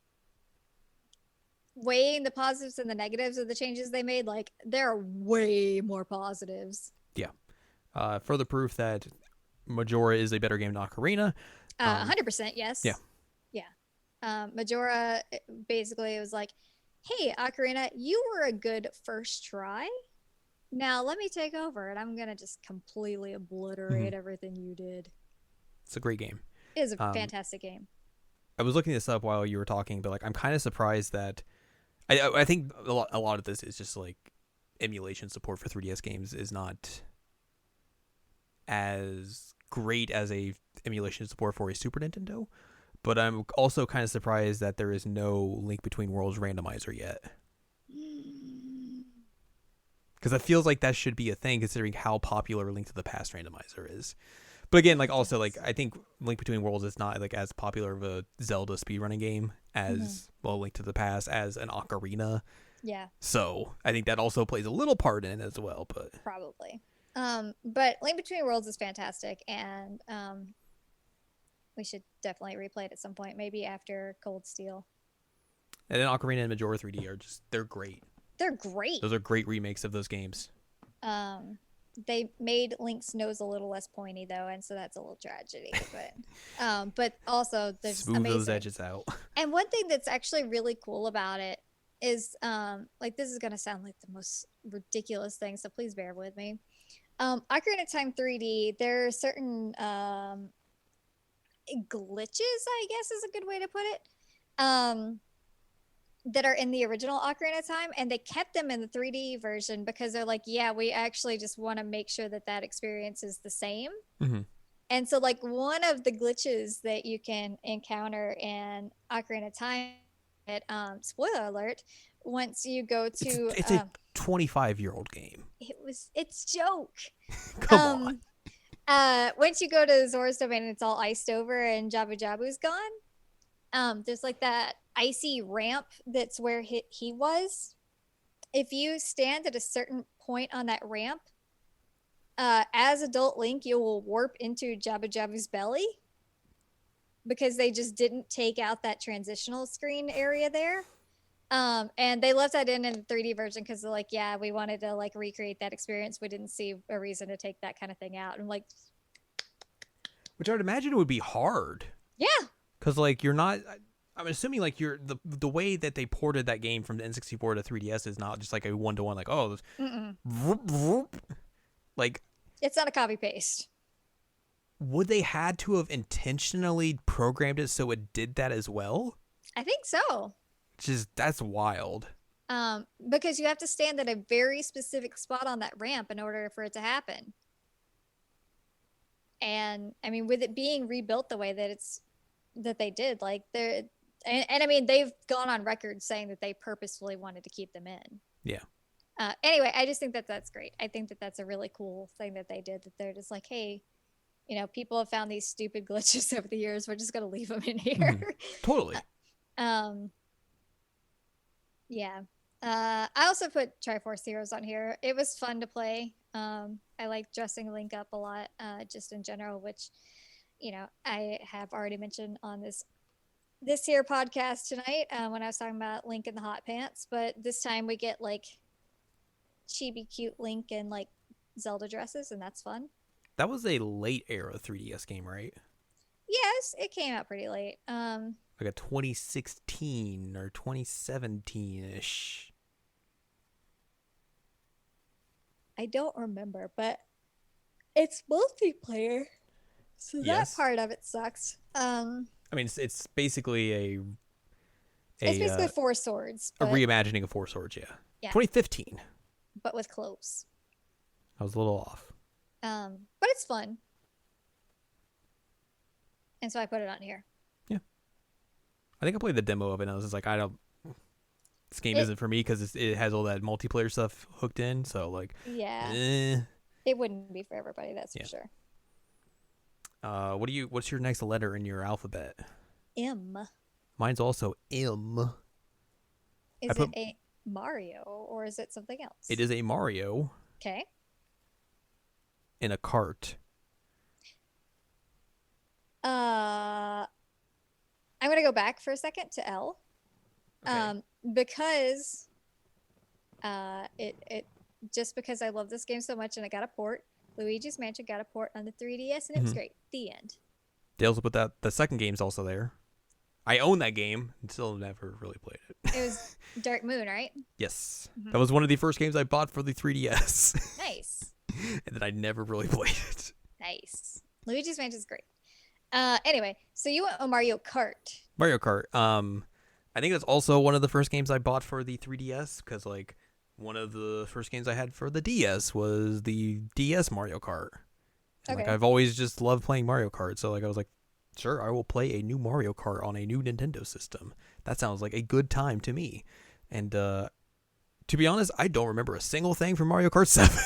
weighing the positives and the negatives of the changes they made, like there are way more positives. Yeah. Further proof that Majora is a better game than Ocarina. 100% yes. Yeah. Majora basically was like, hey, Ocarina, you were a good first try. Now let me take over, and I'm gonna just completely Hmm. obliterate everything you did. It's a great game. It is a Um, fantastic game. I was looking this up while you were talking, but like I'm kind of surprised that I think a lot of this is just like emulation support for 3DS games is not as great as a emulation support for a Super Nintendo. But I'm also kind of surprised that there is no Link Between Worlds randomizer yet. Mm. Because it feels like that should be a thing considering how popular Link to the Past randomizer is. But again, like It also like does. I think Link Between Worlds is not like as popular of a Zelda speedrunning game Hmm. as well Link to the Past as an Ocarina. Yeah, So I think that also plays a little part in it as well. But probably. But Link Between Worlds is fantastic, and we should definitely replay it at some point, maybe after Cold Steel. and then Ocarina and Majora 3D are just they're great. They're great. Those are great remakes of those games. Um, they made Link's nose a little less pointy though, and so that's a little tragedy. But also they're just Smooth those amazing. edges out. And one thing that's actually really cool about it is, like this is gonna sound like the most ridiculous thing, so please bear with me. Ocarina of Time 3D, there are certain glitches, I guess is a good way to put it. Um, that are in the original Ocarina of Time, and they kept them in the 3D version because they're like, yeah, we actually just want to make sure that that experience is the same. Mm-hmm. And so, like, one of the glitches that you can encounter in Ocarina of Time, spoiler alert, once you go It's to, it's a 25-year-old game. it's joke. Come on. Um, once you go to Zora's Domain and it's all iced over and Jabu Jabu's gone, there's like that icy ramp that's where he was. If you stand at a certain point on that ramp, as adult Link, you will warp into Jabu Jabu's belly because they just didn't take out that transitional screen area there. And they left that in the 3D version because they're like, yeah, we wanted to like recreate that experience. We didn't see a reason to take that kind of thing out. And I'm like, Which I would imagine it would be hard. yeah, Because like you're not. I'm assuming like you're the way that they ported that game from the N64 to 3DS is not just like a 1-to-1 like like it's not a copy paste. would they had to have intentionally programmed it so it did that as well? I think so. Just that's wild. Because you have to stand at a very specific spot on that ramp in order for it to happen. And I mean, with it being rebuilt the way that they did, like and I mean, they've gone on record saying that they purposefully wanted to keep them in. Yeah. Anyway, I just think that that's great. I think that that's a really cool thing that they did. That they're just like, hey, people have found these stupid glitches over the years. We're just gonna leave them in here. Totally. um, yeah. I also put Triforce Heroes on here. It was fun to play. I like dressing Link up a lot, just in general, which I have already mentioned on this here podcast tonight when I was talking about Link in the hot pants. But this time we get like chibi cute Link and like Zelda dresses, and that's fun. That was a late era 3DS game, right? Yes, it came out pretty late. Like a 2016 or 2017 ish. I don't remember, but it's multiplayer, so that Yes. part of it sucks. I mean, it's basically It's a basically Four Swords, a but reimagining of Four Swords. Yeah. yeah, 2015. but with clothes. I was a little off. But it's fun, and so I put it on here. Yeah. I think I played the demo of it and I was just like, I don't. This game It isn't for me because it has all that multiplayer stuff hooked in. So like, Yeah, eh. it wouldn't be for everybody, that's Yeah. for sure. What's your next letter in your alphabet? M. Mine's also M. Is it a Mario or is it something else? It is a Mario Okay. in a cart. I'm gonna go back for a second to L. Okay. Because it just because I love this game so much and it got a port. Luigi's Mansion got a port on the 3DS and it was great. The end. They also put that the second game's also there. I own that game and still never really played it. It was Dark Moon, right? Yes. Mm-hmm. That was one of the first games I bought for the 3DS. Nice. And then I never really played it. Nice. Luigi's Mansion is great. Anyway, so you went on Mario Kart. Mario Kart. I think that's also one of the first games I bought for the 3DS because like one of the first games I had for the DS was the DS Mario Kart. And Okay. like I've always just loved playing Mario Kart, so like I was like, sure, I will play a new Mario Kart on a new Nintendo system. That sounds like a good time to me. And to be honest, I don't remember a single thing from Mario Kart 7.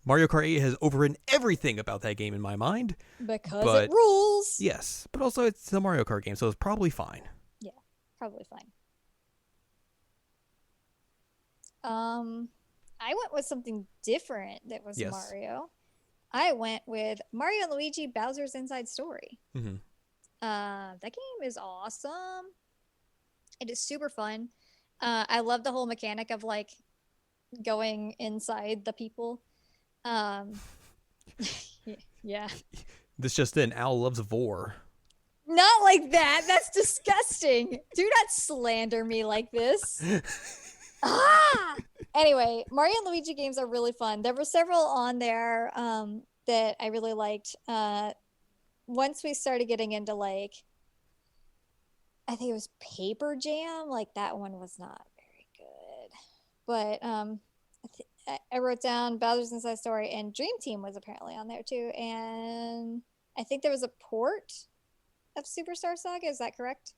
Mario Kart 8 has overridden everything about that game in my mind. Because it rules. Yes, but also it's a Mario Kart game, so it's probably fine. Yeah, probably fine. I went with something different that was Mario. I went with Mario and Luigi Bowser's Inside Story. Mm-hmm. That game is awesome. It is super fun. I love the whole mechanic of like going inside the people. Yeah. This just in, Al loves Vor. Not like that. That's disgusting. Do not slander me like this. Anyway, Mario and Luigi games are really fun. There were several on there that I really liked. Once we started getting into like, I think it was Paper Jam. Like that one was not very good. But I wrote down Bowser's Inside Story, and Dream Team was apparently on there too. And I think there was a port of Superstar Saga. Is that correct?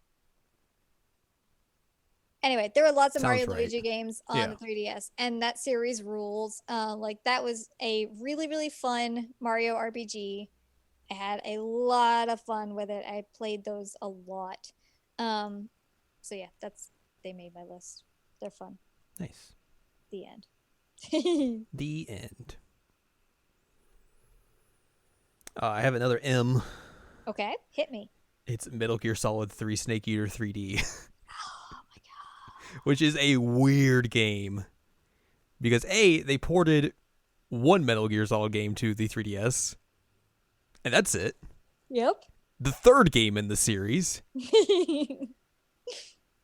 Anyway, there were lots of Mario and Luigi games on the 3DS, and that series rules. Like that was a really, really fun Mario RPG. I had a lot of fun with it. I played those a lot. So yeah, they made my list. They're fun. Nice. The end. The end. I have another M. Okay, hit me. It's Metal Gear Solid 3 Snake Eater 3D. Oh my god. Which is a weird game. Because they ported one Metal Gear Solid game to the 3DS. And that's it. Yep. The third game in the series.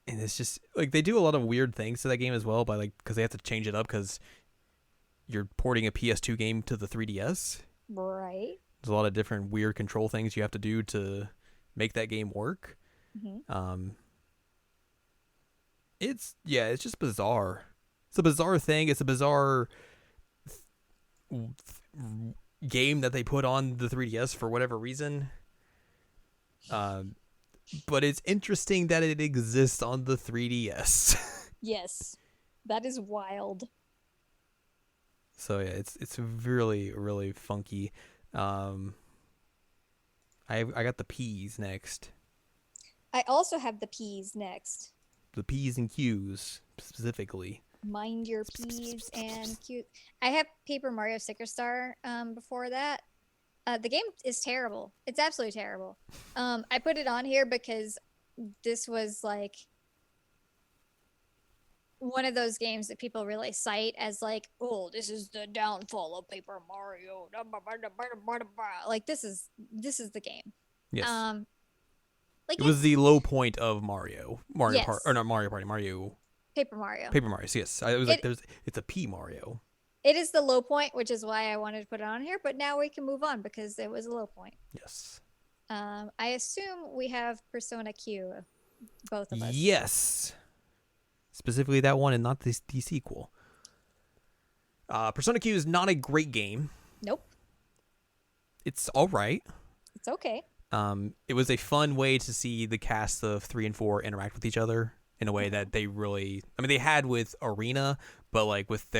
And it's just like they do a lot of weird things to that game as well by like because they have to change it up because you're porting a PS2 game to the 3DS. Right. There's a lot of different weird control things you have to do to make that game work. Mm-hmm. It's just bizarre. It's a bizarre thing. It's a bizarre game that they put on the 3DS for whatever reason. But it's interesting that it exists on the 3DS. Yes. That is wild. So yeah, it's really, really funky. I got the P's next. I also have the P's next. The P's and Q's specifically. Mind your P's and Q's. I have Paper Mario Sticker Star before that. The game is terrible. It's absolutely terrible. I put it on here because this was like one of those games that people really cite as like, oh, this is the downfall of Paper Mario. Like this is the game. Yes. Like it was the low point of Mario yes. Party, or not Mario Party, Mario. Paper Mario. Yes. I was like, it's a P Mario. It is the low point, which is why I wanted to put it on here. But now we can move on because it was a low point. Yes. I assume we have Persona Q, both of us. Yes. Specifically that one and not the sequel. Persona Q is not a great game. Nope. It's all right. It's okay. It was a fun way to see the cast of 3 and 4 interact with each other in a way that they really, I mean, they had with Arena, but like with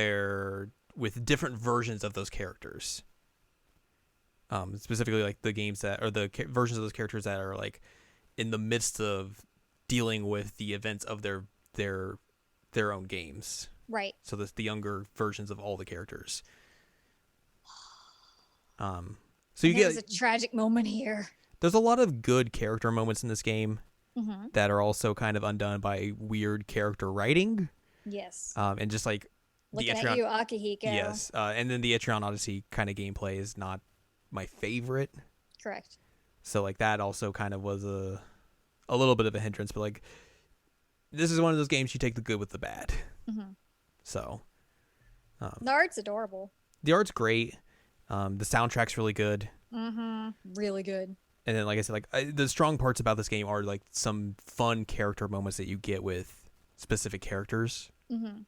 different versions of those characters. Specifically like the games that, or the versions of those characters that are like in the midst of dealing with the events of their own games. Right. So that's the younger versions of all the characters. So you There's a tragic moment here. There's a lot of good character moments in this game mm-hmm. that are also kind of undone by weird character writing. Yes. And just like looking at you, Akihiko. Yes. And then the Etrian Odyssey kind of gameplay is not my favorite. Correct. So like that also kind of was a little bit of a hindrance, but like this is one of those games you take the good with the bad. Mm-hmm. So, The art's adorable. the art's great. The soundtrack's really good. Mm-hmm. Really good. And then, like I said, the strong parts about this game are like some fun character moments that you get with specific characters. Mm-hmm.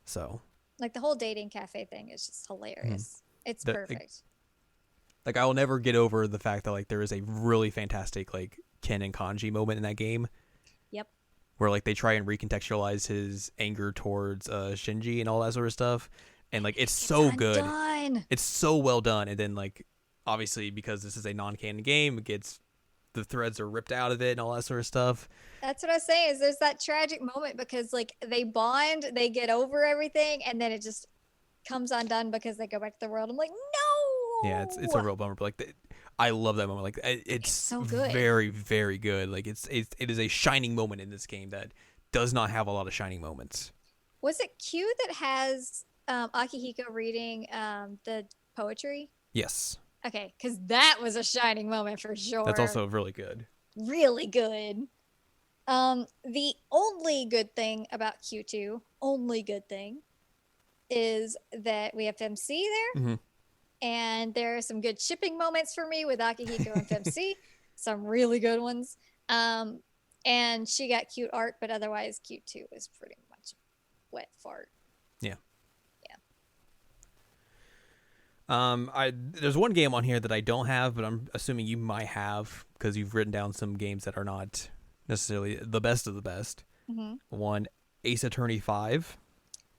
So, Like the whole dating cafe thing is just hilarious. It's perfect. Like I will never get over the fact that like there is a really fantastic like Ken and Kanji moment in that game. Yep. Where like they try and recontextualize his anger towards Shinji and all that sort of stuff, and like it's so good. It's so well done, and then like obviously because this is a non-canon game, the threads are ripped out of it and all that sort of stuff. That's what I was saying. Is there's that tragic moment because like they bond, they get over everything, and then it just comes undone because they go back to the world. I'm like, no. Yeah, it's a real bummer, but like I love that moment. Like it's so good. Very, very good. Like it is a shining moment in this game that does not have a lot of shining moments. Was it Q that has Akihiko reading the poetry? Yes. Okay, because that was a shining moment for sure. That's also really good. Really good. The only good thing about Q2, only good thing, is that we have FMC there. Mm-hmm. And there are some good shipping moments for me with Akihiko and FMC. Some really good ones. And she got cute art, but otherwise Q2 is pretty much wet fart. Yeah. Yeah. There's one game on here that I don't have, but I'm assuming you might have because you've written down some games that are not necessarily the best of the best. Mm-hmm. One, Ace Attorney 5.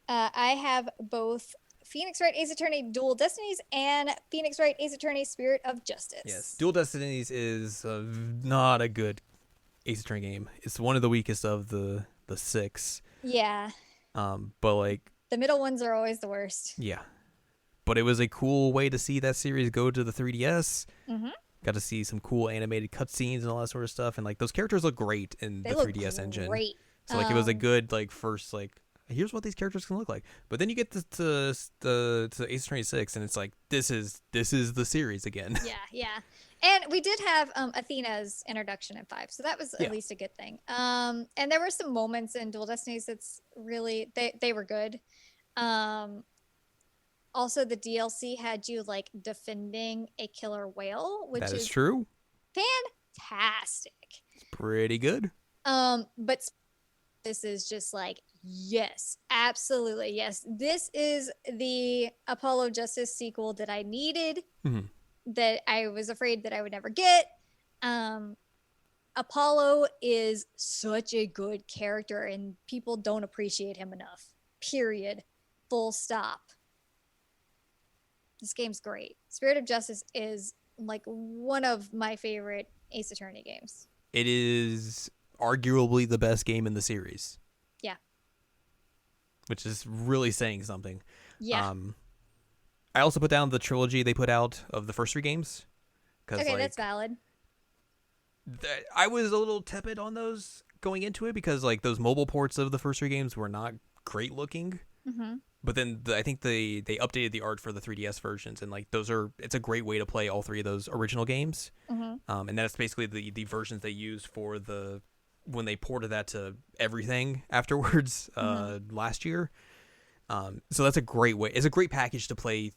I have both Phoenix Wright Ace Attorney Dual Destinies and Phoenix Wright Ace Attorney Spirit of Justice. Yes, Dual Destinies is not a good Ace Attorney game. It's one of the weakest of the 6. Yeah. But like the middle ones are always the worst. Yeah. But it was a cool way to see that series go to the 3DS. Mm-hmm. Got to see some cool animated cutscenes and all that sort of stuff, and like those characters look great in the 3DS engine. So like it was a good like first like here's what these characters can look like. But then you get to Ace Attorney 6, and it's like this is the series again. Yeah. And we did have Athena's introduction in 5, so that was at least a good thing. And there were some moments in Dual Destinies that's really they were good. Also, the DLC had you like defending a killer whale, which is true. Fantastic. It's pretty good. But this is just like, yes, absolutely, yes. This is the Apollo Justice sequel that I needed, that I was afraid that I would never get. Apollo is such a good character, and people don't appreciate him enough. Period. Full stop. This game's great. Spirit of Justice is like one of my favorite Ace Attorney games. It is arguably the best game in the series. Yeah. Which is really saying something. Yeah. I also put down the trilogy they put out of the first 3 games. Okay, like, that's valid. I was a little tepid on those going into it because like those mobile ports of the first 3 games were not great looking. Mm-hmm. But then I think they updated the art for the 3DS versions, and like it's a great way to play all 3 of those original games. Mm-hmm. And that's basically the versions they use for when they ported that to everything afterwards last year. So that's a great way. It's a great package to play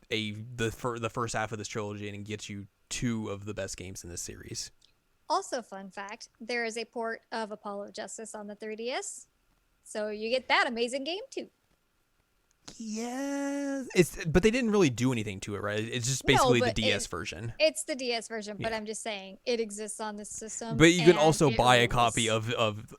the first half of this trilogy and get you 2 of the best games in this series. Also, fun fact, there is a port of Apollo Justice on the 3DS. So you get that amazing game too. Yeah, but they didn't really do anything to it, right? It's just basically the DS version. It's the DS version, but I'm just saying it exists on this system. But you can also buy a copy of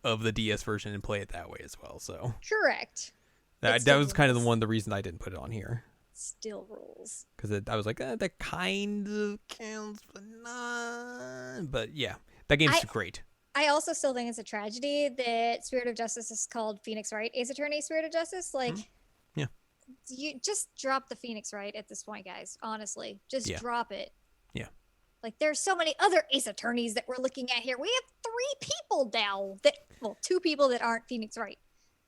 the DS version and play it that way as well. So correct. That was kind of the reason I didn't put it on here. Still rules. Because I was like, that kind of counts, but not. But yeah, that game's great. I also still think it's a tragedy that Spirit of Justice is called Phoenix Wright Ace Attorney Spirit of Justice. Like, yeah, you just drop the Phoenix Wright at this point, guys. Honestly, just drop it. Yeah. Like, there's so many other Ace Attorneys that we're looking at here. We have 3 people now 2 people that aren't Phoenix Wright.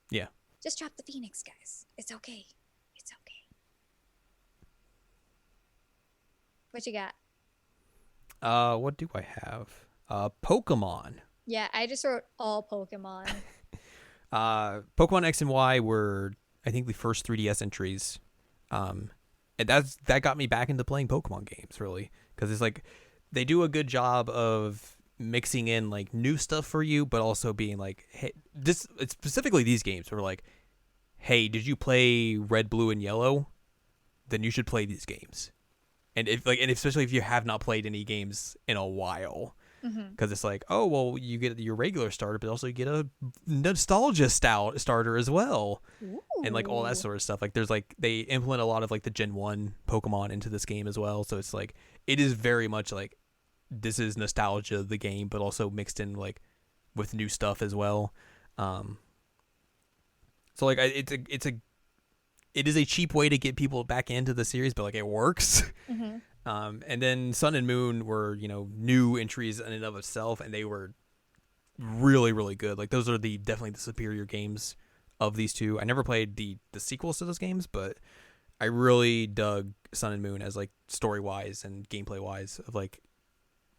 Yeah. Just drop the Phoenix, guys. It's okay. It's okay. What you got? What do I have? Pokemon. Yeah, I just wrote all Pokemon. Pokemon X and Y were, I think, the first 3DS entries. And that got me back into playing Pokemon games, really, because it's like they do a good job of mixing in like new stuff for you, but also being like, hey, this it's specifically these games were like, hey, did you play Red, Blue, and Yellow? Then you should play these games. And and especially if you have not played any games in a while, Mm-hmm. because it's like, oh well, you get your regular starter, but also you get a nostalgia starter as well, and like all that Ooh. sort of stuff. Like there's like they implement a lot of like the Gen 1 Pokemon into this game as well, so it's like it is very much like this is nostalgia of the game, but also mixed in like with new stuff as well. Um, so like it is a cheap way to get people back into the series, but like it works. Mm-hmm. And then Sun and Moon were, new entries in and of itself, and they were really, really good. Like those are definitely the superior games of these two. I never played the sequels to those games, but I really dug Sun and Moon as like story wise and gameplay wise of like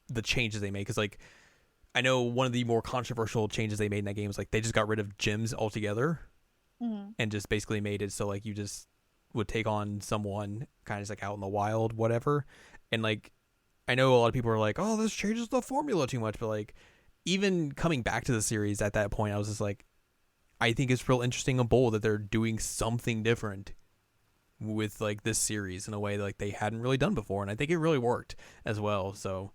the changes they made. Because like I know one of the more controversial changes they made in that game was like they just got rid of gyms altogether Mm-hmm. and just basically made it so like you just would take on someone kind of just like out in the wild, whatever. And like I know a lot of people are like, oh, this changes the formula too much, but like even coming back to the series at that point, I was just like, I think it's real interesting and bold that they're doing something different with like this series in a way that, like they hadn't really done before, and I think it really worked as well. So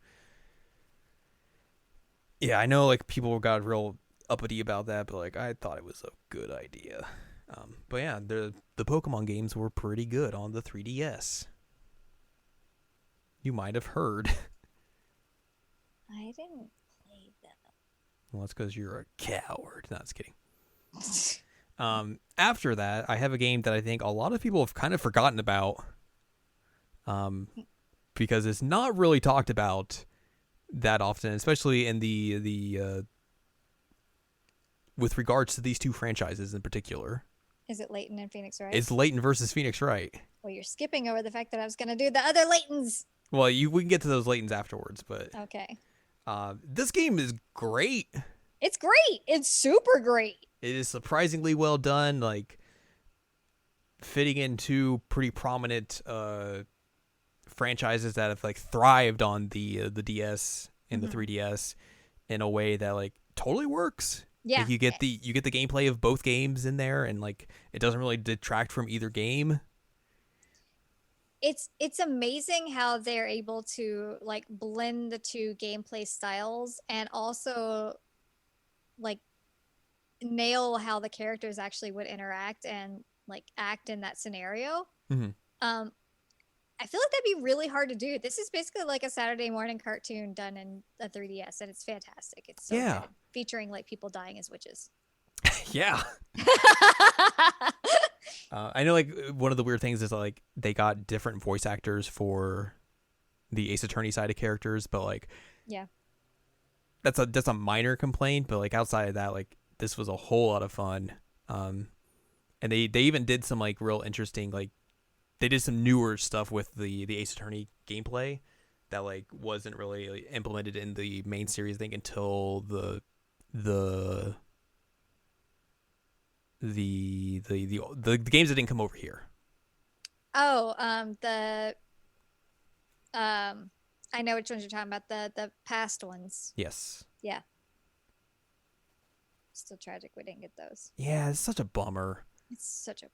yeah, I know like people got real uppity about that, but like I thought it was a good idea. But yeah, the Pokemon games were pretty good on the 3DS. You might have heard. I didn't play Well, that's because you're a coward. No, just kidding. them. After that, I have a game that I think a lot of people have kind of forgotten about, because it's not really talked about that often, especially in the with regards to these two franchises in particular. Is it Leighton and Phoenix Wright? It's Layton versus Phoenix Wright. Well, you're skipping over the fact that I was going to do the other Laytons. Well, we can get to those Laytons afterwards, but Okay. this game is great. It's great. It's super great. It is surprisingly well done, like fitting into pretty prominent franchises that have like thrived on the DS and the 3DS in a way that like totally works. Yeah. Like you get the gameplay of both games in there, and like it doesn't really detract from either game. It's amazing how they're able to like blend the two gameplay styles and also like nail how the characters actually would interact and like act in that scenario. Mm-hmm. I feel like that'd be really hard to do. This is basically like a Saturday morning cartoon done in a 3DS, and it's fantastic. It's so Yeah. good, featuring like people dying as witches. Yeah. I know like one of the weird things is like they got different voice actors for the Ace Attorney side of characters, but like Yeah. that's a minor complaint, but like outside of that, like this was a whole lot of fun. And they even did some like real interesting, like they did some newer stuff with the Ace Attorney gameplay that like wasn't really like, implemented in the main series, I think, until the games that didn't come over here. Oh, I know which ones you're talking about. The past ones. Yes. Yeah. Still tragic we didn't get those. Yeah, it's such a bummer. It's such a bummer.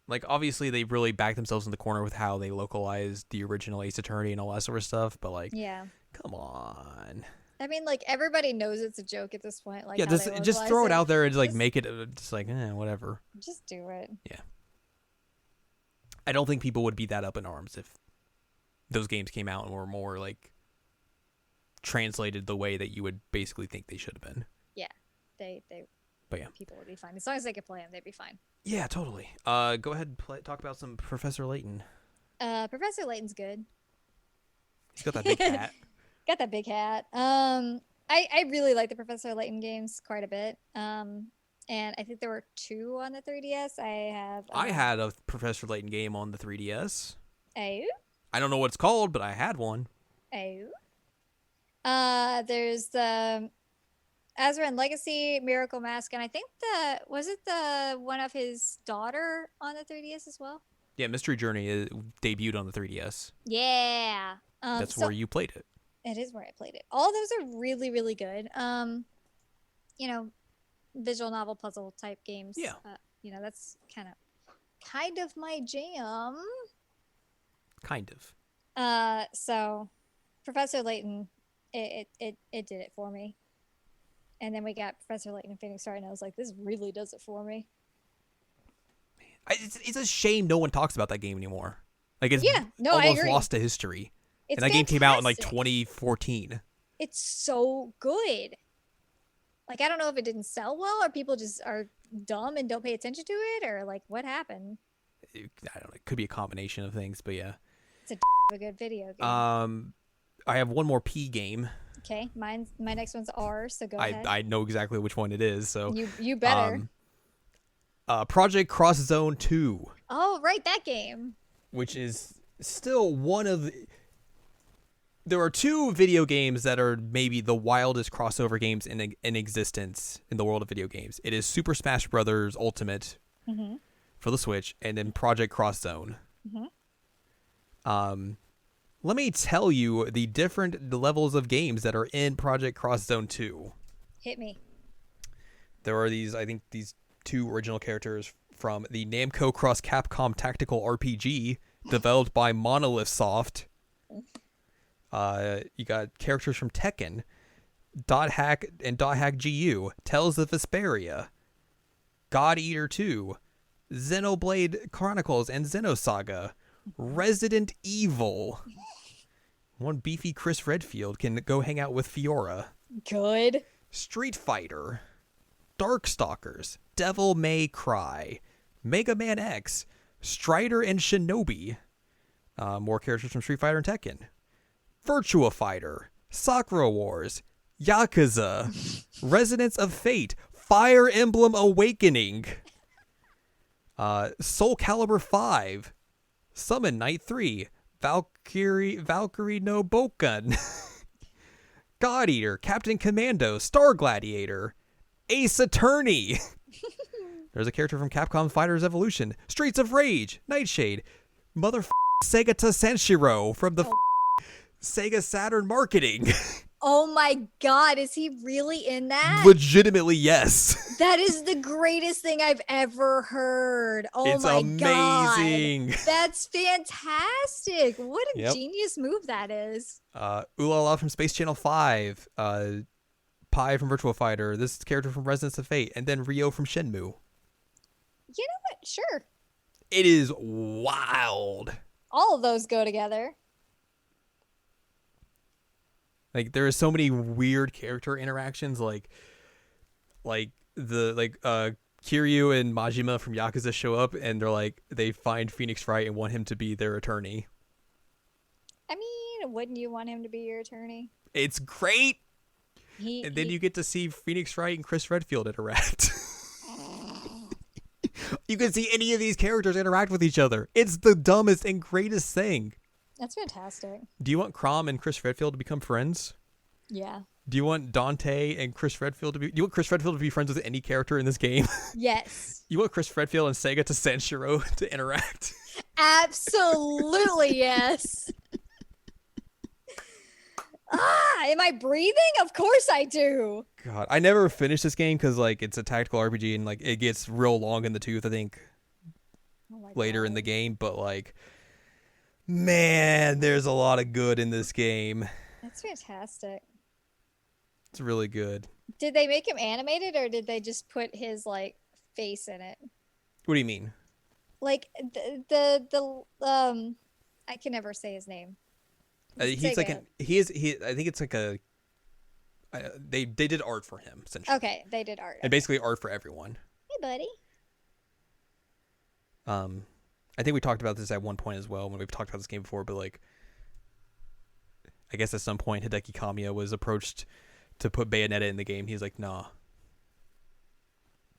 Like obviously they really backed themselves in the corner with how they localized the original Ace Attorney and all that sort of stuff, but like Yeah. come on. I mean, like everybody knows it's a joke at this point. Like, Yeah, how they just localize throw it it. out there and like Just- make it just like whatever. Just do it. I don't think people would be that up in arms if those games came out and were more like translated the way that you would basically think they should have been. They But yeah. people would be fine as long as they could play them. They'd be fine. Yeah, totally. Go ahead and talk about some Professor Layton. Professor Layton's good. He's got that big hat. Got that big hat. I really like the Professor Layton games quite a bit. And I think there were 2 on the 3DS. I had a Professor Layton game on the 3DS. Oh. I don't know what it's called, but I had one. Oh. There's the Azran Legacy, Miracle Mask, and I think was it the one of his daughter on the 3DS as well? Yeah, Mystery Journey debuted on the 3DS. Yeah. That's So where you played it. it is where I played it. All those are really, really good. You know, visual novel puzzle type games. Yeah. You know, that's kind of my jam. Kind of. So Professor Layton, it did it for me. And then we got Professor Layton and Phoenix Wright, and I was like, this really does it for me. It's a shame no one talks about that game anymore. Like, it's I almost agree. lost to history. It's and that game came out in like fantastic. 2014. It's so good. Like, I don't know if it didn't sell well, or people just are dumb and don't pay attention to it, or like what happened. I don't know. It could be a combination of things, but yeah. It's a good video game. I have one more P game. Okay, my next one's R, so go ahead. I know exactly which one it is. So you better. Project Cross Zone 2. Oh, right, that game. Which is still one of there are two video games that are maybe the wildest crossover games in existence in the world of video games. It is Super Smash Bros. Ultimate for the Switch, and then Project Cross Zone. Let me tell you the different levels of games that are in Project Cross Zone 2. Hit me. There are these two original characters from the Namco Cross Capcom Tactical RPG developed by Monolith Soft. You got characters from Tekken, Dot Hack and Dot Hack GU, Tales of Vesperia, God Eater 2, Xenoblade Chronicles and Xenosaga, Resident Evil. One beefy Chris Redfield can go hang out with Fiora. Good. Street Fighter, Darkstalkers, Devil May Cry, Mega Man X, Strider and Shinobi. More characters from Street Fighter and Tekken. Virtua Fighter, Sakura Wars, Yakuza, Resonance of Fate, Fire Emblem Awakening, Soul Calibur 5, Summon Night 3, Valkyrie no Bokken, God Eater, Captain Commando, Star Gladiator, Ace Attorney. There's a character from Capcom Fighters Evolution, Streets of Rage, Nightshade, Sega to Sanshiro from the Sega Saturn marketing. Oh my god, is he really in that? Legitimately, yes. That is the greatest thing I've ever heard. Oh it's my amazing. God. That's fantastic. What a genius move that is. Ulala from Space Channel 5, Pi from Virtua Fighter, this character from Resonance of Fate, and then Ryo from Shenmue. You know what? Sure. It is wild. All of those go together. Like, there are so many weird character interactions, like Kiryu and Majima from Yakuza show up, and they're like, they find Phoenix Wright and want him to be their attorney. I mean, wouldn't you want him to be your attorney? It's great. And then you get to see Phoenix Wright and Chris Redfield interact. You can see any of these characters interact with each other. It's the dumbest and greatest thing. That's fantastic. Do you want Crom and Chris Redfield to become friends? Yeah. Do you want Dante and Chris Redfield do you want Chris Redfield to be friends with any character in this game? Yes. You want Chris Redfield and Sega to Sanshiro to interact? Absolutely, yes. Am I breathing? Of course I do. God, I never finished this game because like it's a tactical RPG and like it gets real long in the tooth, I think, later in the game. But like, man, there's a lot of good in this game. That's fantastic. It's really good. Did they make him animated, or did they just put his like face in it? What do you mean? Like the I can never say his name. He's like I think it's like a. They did art for him essentially. Okay, they did art. And basically art for everyone. Hey, buddy. I think we talked about this at one point as well when we've talked about this game before, but like, I guess at some point Hideki Kamiya was approached to put Bayonetta in the game. He's like, nah.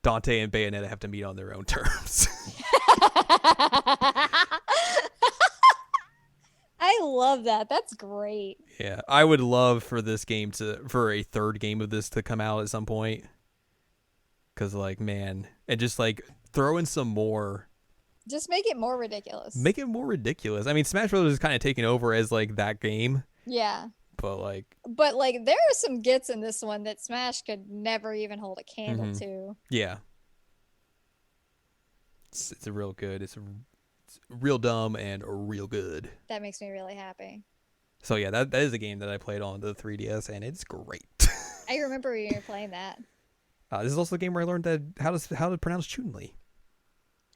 Dante and Bayonetta have to meet on their own terms. I love that. That's great. great. Yeah, I would love for a third game of this to come out at some point. Cause like, man, and just like throw in some more. Just make it more ridiculous. Make it more ridiculous. I mean, Smash Bros. Is kind of taking over as like that game. Yeah. But like there are some gets in this one that Smash could never even hold a candle to. Yeah. It's a real good. It's real dumb and real good. That makes me really happy. So yeah, that is a game that I played on the 3DS, and it's great. I remember when you were playing that. This is also the game where I learned that how to pronounce Chun-Li.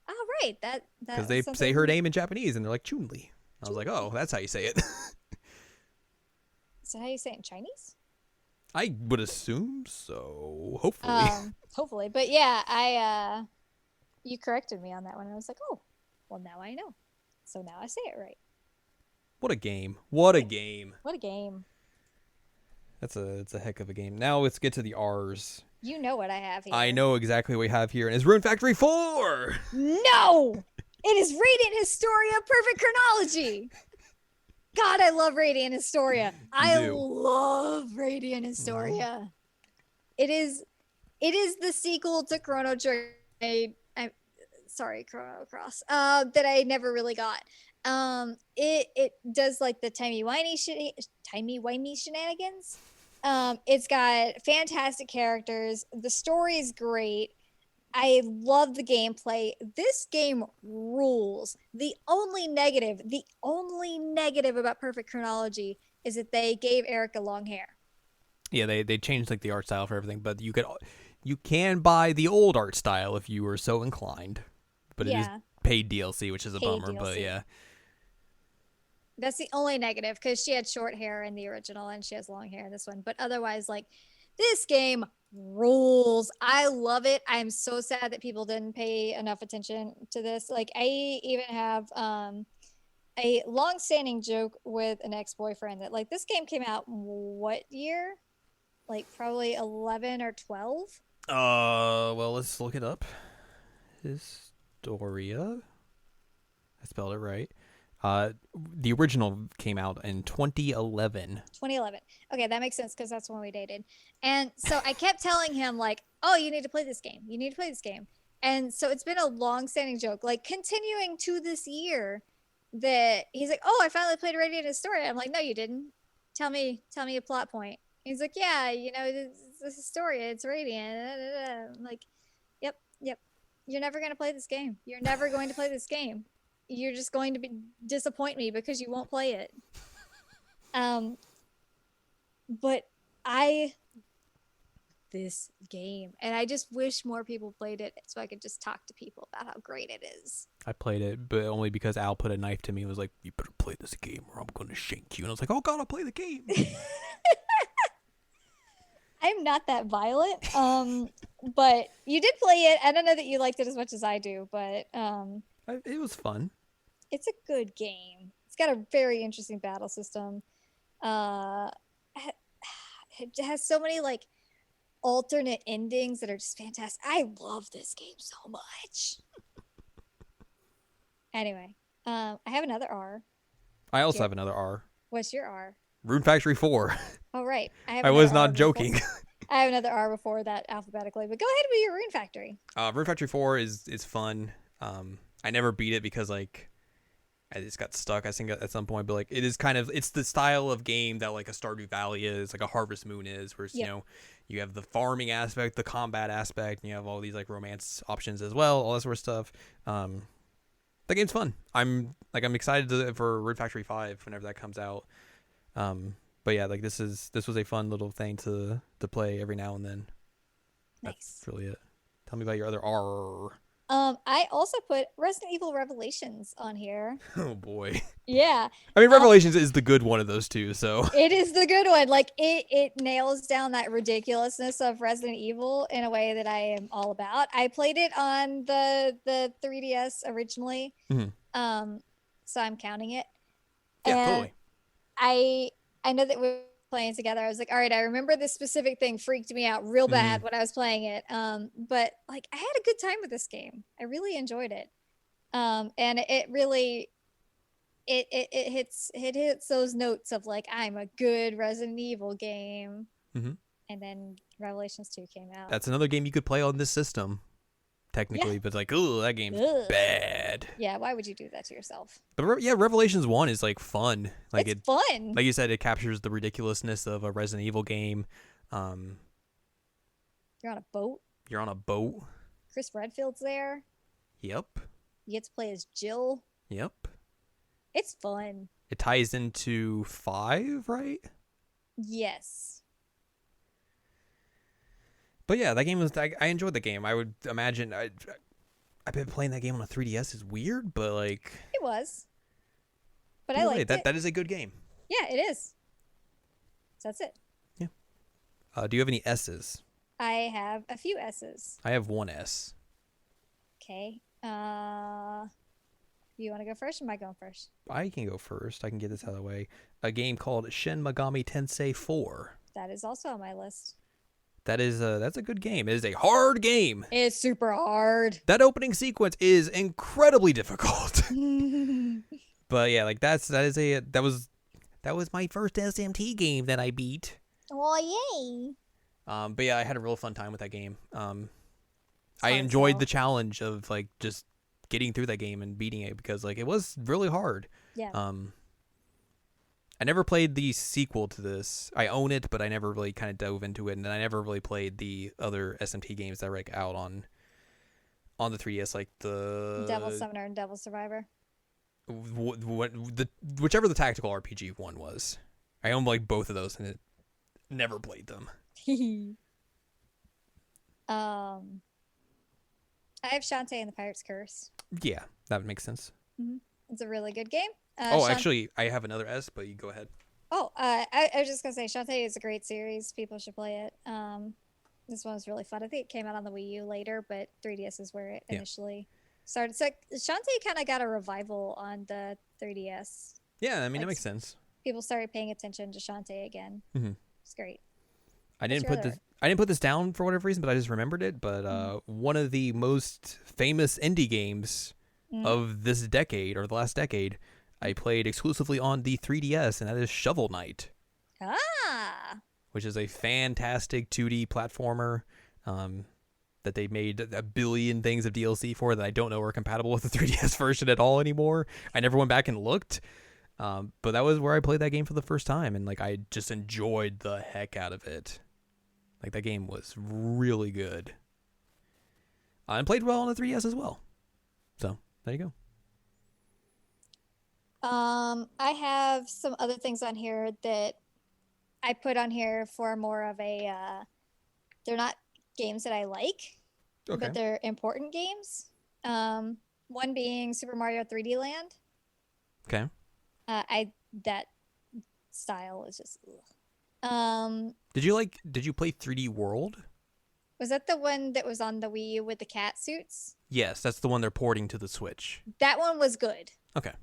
Oh right, that because they say her name in Japanese, and they're like Chun-Li. I was like, oh, that's how you say it. Is that how you say it in Chinese? I would assume so. Hopefully. Hopefully, but yeah, you corrected me on that one. And I was like, oh, well now I know. So now I say it right. What a game! What a game! What a game! It's a heck of a game. Now let's get to the R's. You know what I have here. I know exactly what we have here, and it's Rune Factory 4! No! It is Radiant Historia Perfect Chronology! God, I love Radiant Historia. I love Radiant Historia. It is the sequel to Chrono Trigger. Chrono Cross. That I never really got. It does like the timey-wimey shenanigans. It's got fantastic characters. The story is great. I love the gameplay. This game rules. The only negative about Perfect Chronology is that they gave Erica long hair. Yeah, they changed like the art style for everything, but you can buy the old art style if you were so inclined. But it is paid DLC, which is a bummer. DLC. But yeah. That's the only negative, because she had short hair in the original and she has long hair in this one. But otherwise, like, this game rules. I love it. I'm so sad that people didn't pay enough attention to this. Like, I even have a long-standing joke with an ex-boyfriend that, like, this game came out what year? Like, probably 11 or 12? Well, let's look it up. Historia. I spelled it right. The original came out in 2011. 2011. Okay, that makes sense because that's when we dated. And so I kept telling him, like, oh, you need to play this game. You need to play this game. And so it's been a long-standing joke, like, continuing to this year, that he's like, oh, I finally played Radiant Historia. I'm like, no, you didn't. Tell me a plot point. He's like, yeah, you know, this Historia, it's Radiant. I'm like, yep. You're never going to play this game. You're never going to play this game. You're just going to disappoint me because you won't play it. But this game, and I just wish more people played it so I could just talk to people about how great it is. I played it, but only because Al put a knife to me and was like, you better play this game or I'm going to shank you. And I was like, oh God, I'll play the game. I'm not that violent, but you did play it. I don't know that you liked it as much as I do, but it was fun. It's a good game. It's got a very interesting battle system. It has so many like alternate endings that are just fantastic. I love this game so much. Anyway, I have another R. I also have another R. What's your R? Rune Factory 4. Oh, right. I was not joking. I have another R before that alphabetically, but go ahead with your Rune Factory. Rune Factory 4 is fun. I never beat it because like I just got stuck, I think, at some point. But like it is kind of, it's the style of game that like a Stardew Valley is, like a Harvest Moon is, where you know, you have the farming aspect, the combat aspect, and you have all these like romance options as well, all that sort of stuff. The game's fun. I'm excited for Rune Factory 5 whenever that comes out. But yeah, like this was a fun little thing to play every now and then. Nice. That's really it. Tell me about your other R. I also put Resident Evil Revelations on here. Oh boy. Yeah. I mean, Revelations is the good one of those two, so. It is the good one. Like it nails down that ridiculousness of Resident Evil in a way that I am all about. I played it on the 3DS originally. Mm-hmm. So I'm counting it. Yeah, and totally. I know that we're playing together. I was like, all right, I remember this specific thing freaked me out real bad when I was playing it. But like I had a good time with this game. I really enjoyed it. And it really, it hits those notes of like I'm a good Resident Evil game, Mm-hmm. and then Revelations 2 came out. That's another game you could play on this system, Yeah. technically, but like, oh, that game's Ugh. bad. Yeah, why would you do that to yourself? But yeah, Revelations 1 is like fun. Like It's it, fun. like you said, it captures the ridiculousness of a Resident Evil game. You're on a boat. You're on a boat. Chris Redfield's there. Yep. You get to play as Jill. Yep. It's fun. It ties into 5, right? Yes. But yeah, that game was. I enjoyed the game. I would imagine. I've been playing that game on a 3DS is weird, but like It was. But I either way, liked it. that is a good game. Yeah, it is. So that's it. Yeah. Do you have any S's? I have a few S's. I have one S. Okay. You want to go first or am I going first? I can go first. I can get this out of the way. A game called Shin Megami Tensei 4. That is also on my list. That's a good game. It is a hard game. It's super hard. That opening sequence is incredibly difficult. But yeah, like that was my first SMT game that I beat. Oh, yay. But yeah, I had a real fun time with that game. I Fun as enjoyed hell. the challenge of like just getting through that game and beating it because like it was really hard. Yeah. I never played the sequel to this. I own it, but I never really kind of dove into it, and I never really played the other SMT games that were like out on the 3DS, like the Devil Summoner and Devil Survivor. whichever the tactical RPG one was. I own like both of those, and it never played them. I have Shantae and the Pirate's Curse. Yeah, that makes sense. It's a really good game. Actually, I have another S, but you go ahead. I was just gonna say Shantae is a great series. People should play it. This one was really fun. I think it came out on the Wii U later, but 3DS is where it initially started. So Shantae kind of got a revival on the 3DS. Yeah, I mean, Like, that makes sense. People started paying attention to Shantae again. It's great. I What's didn't your put other- this. I didn't put this down for whatever reason, but I just remembered it. But one of the most famous indie games of this decade or the last decade, I played exclusively on the 3DS, and that is Shovel Knight, Ah, which is a fantastic 2D platformer that they made a billion things of DLC for that I don't know are compatible with the 3DS version at all anymore. I never went back and looked. But that was where I played that game for the first time, and like I just enjoyed the heck out of it. Like that game was really good. And played well on the 3DS as well. So there you go. I have some other things on here that I put on here for more of a. They're not games that I like, Okay. but they're important games. One being Super Mario 3D Land. Okay. That style is just. Ugh. Did you play 3D World? Was that the one that was on the Wii U with the cat suits? Yes, that's the one they're porting to the Switch. That one was good. Okay.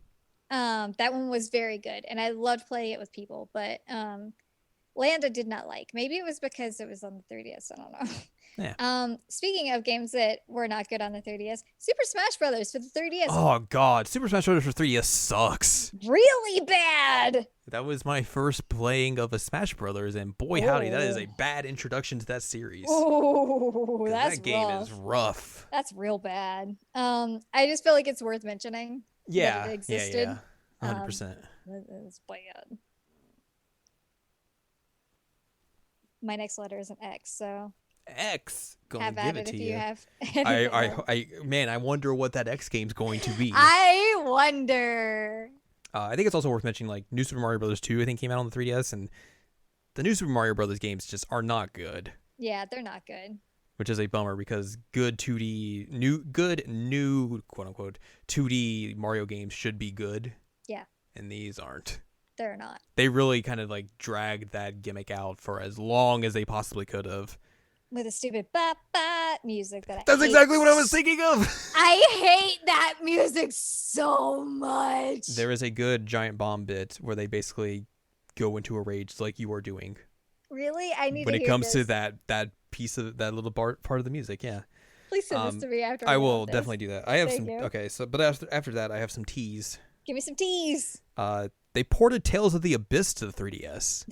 That one was very good, and I loved playing it with people. But Land I did not like. Maybe it was because it was on the 3DS. I don't know. Yeah. Speaking of games that were not good on the 3DS, Super Smash Brothers for the 3DS. Oh God, Super Smash Bros. For 3DS sucks. Really bad. That was my first playing of a Smash Brothers, and boy howdy, that is a Oh. bad introduction to that series. Oh, 'Cause that's that game rough. is rough. That's real bad. I just feel like it's worth mentioning. Yeah, that it existed. yeah, 100%. It's bad. My next letter is an X, so X gonna have give at it it to if you. you have. I wonder what that X game's going to be. I wonder. I think it's also worth mentioning like New Super Mario Brothers 2. I think came out on the 3DS, and the New Super Mario Brothers games just are not good, Yeah, they're not good. which is a bummer because good new quote unquote 2D Mario games should be good. Yeah. And these aren't. They're not. They really kind of like dragged that gimmick out for as long as they possibly could have. With the stupid ba ba music that I That's hate. exactly what I was thinking of. I hate that music so much. There is a good giant bomb bit where they basically go into a rage like you are doing Really? I need when to it hear comes to this. that piece of that little part of the music. Yeah, Please send this to me after I get will off this. definitely do that. I have Thank some. you. Okay, so but after that, I have some T's. Give me some teas. They ported Tales of the Abyss to the 3DS.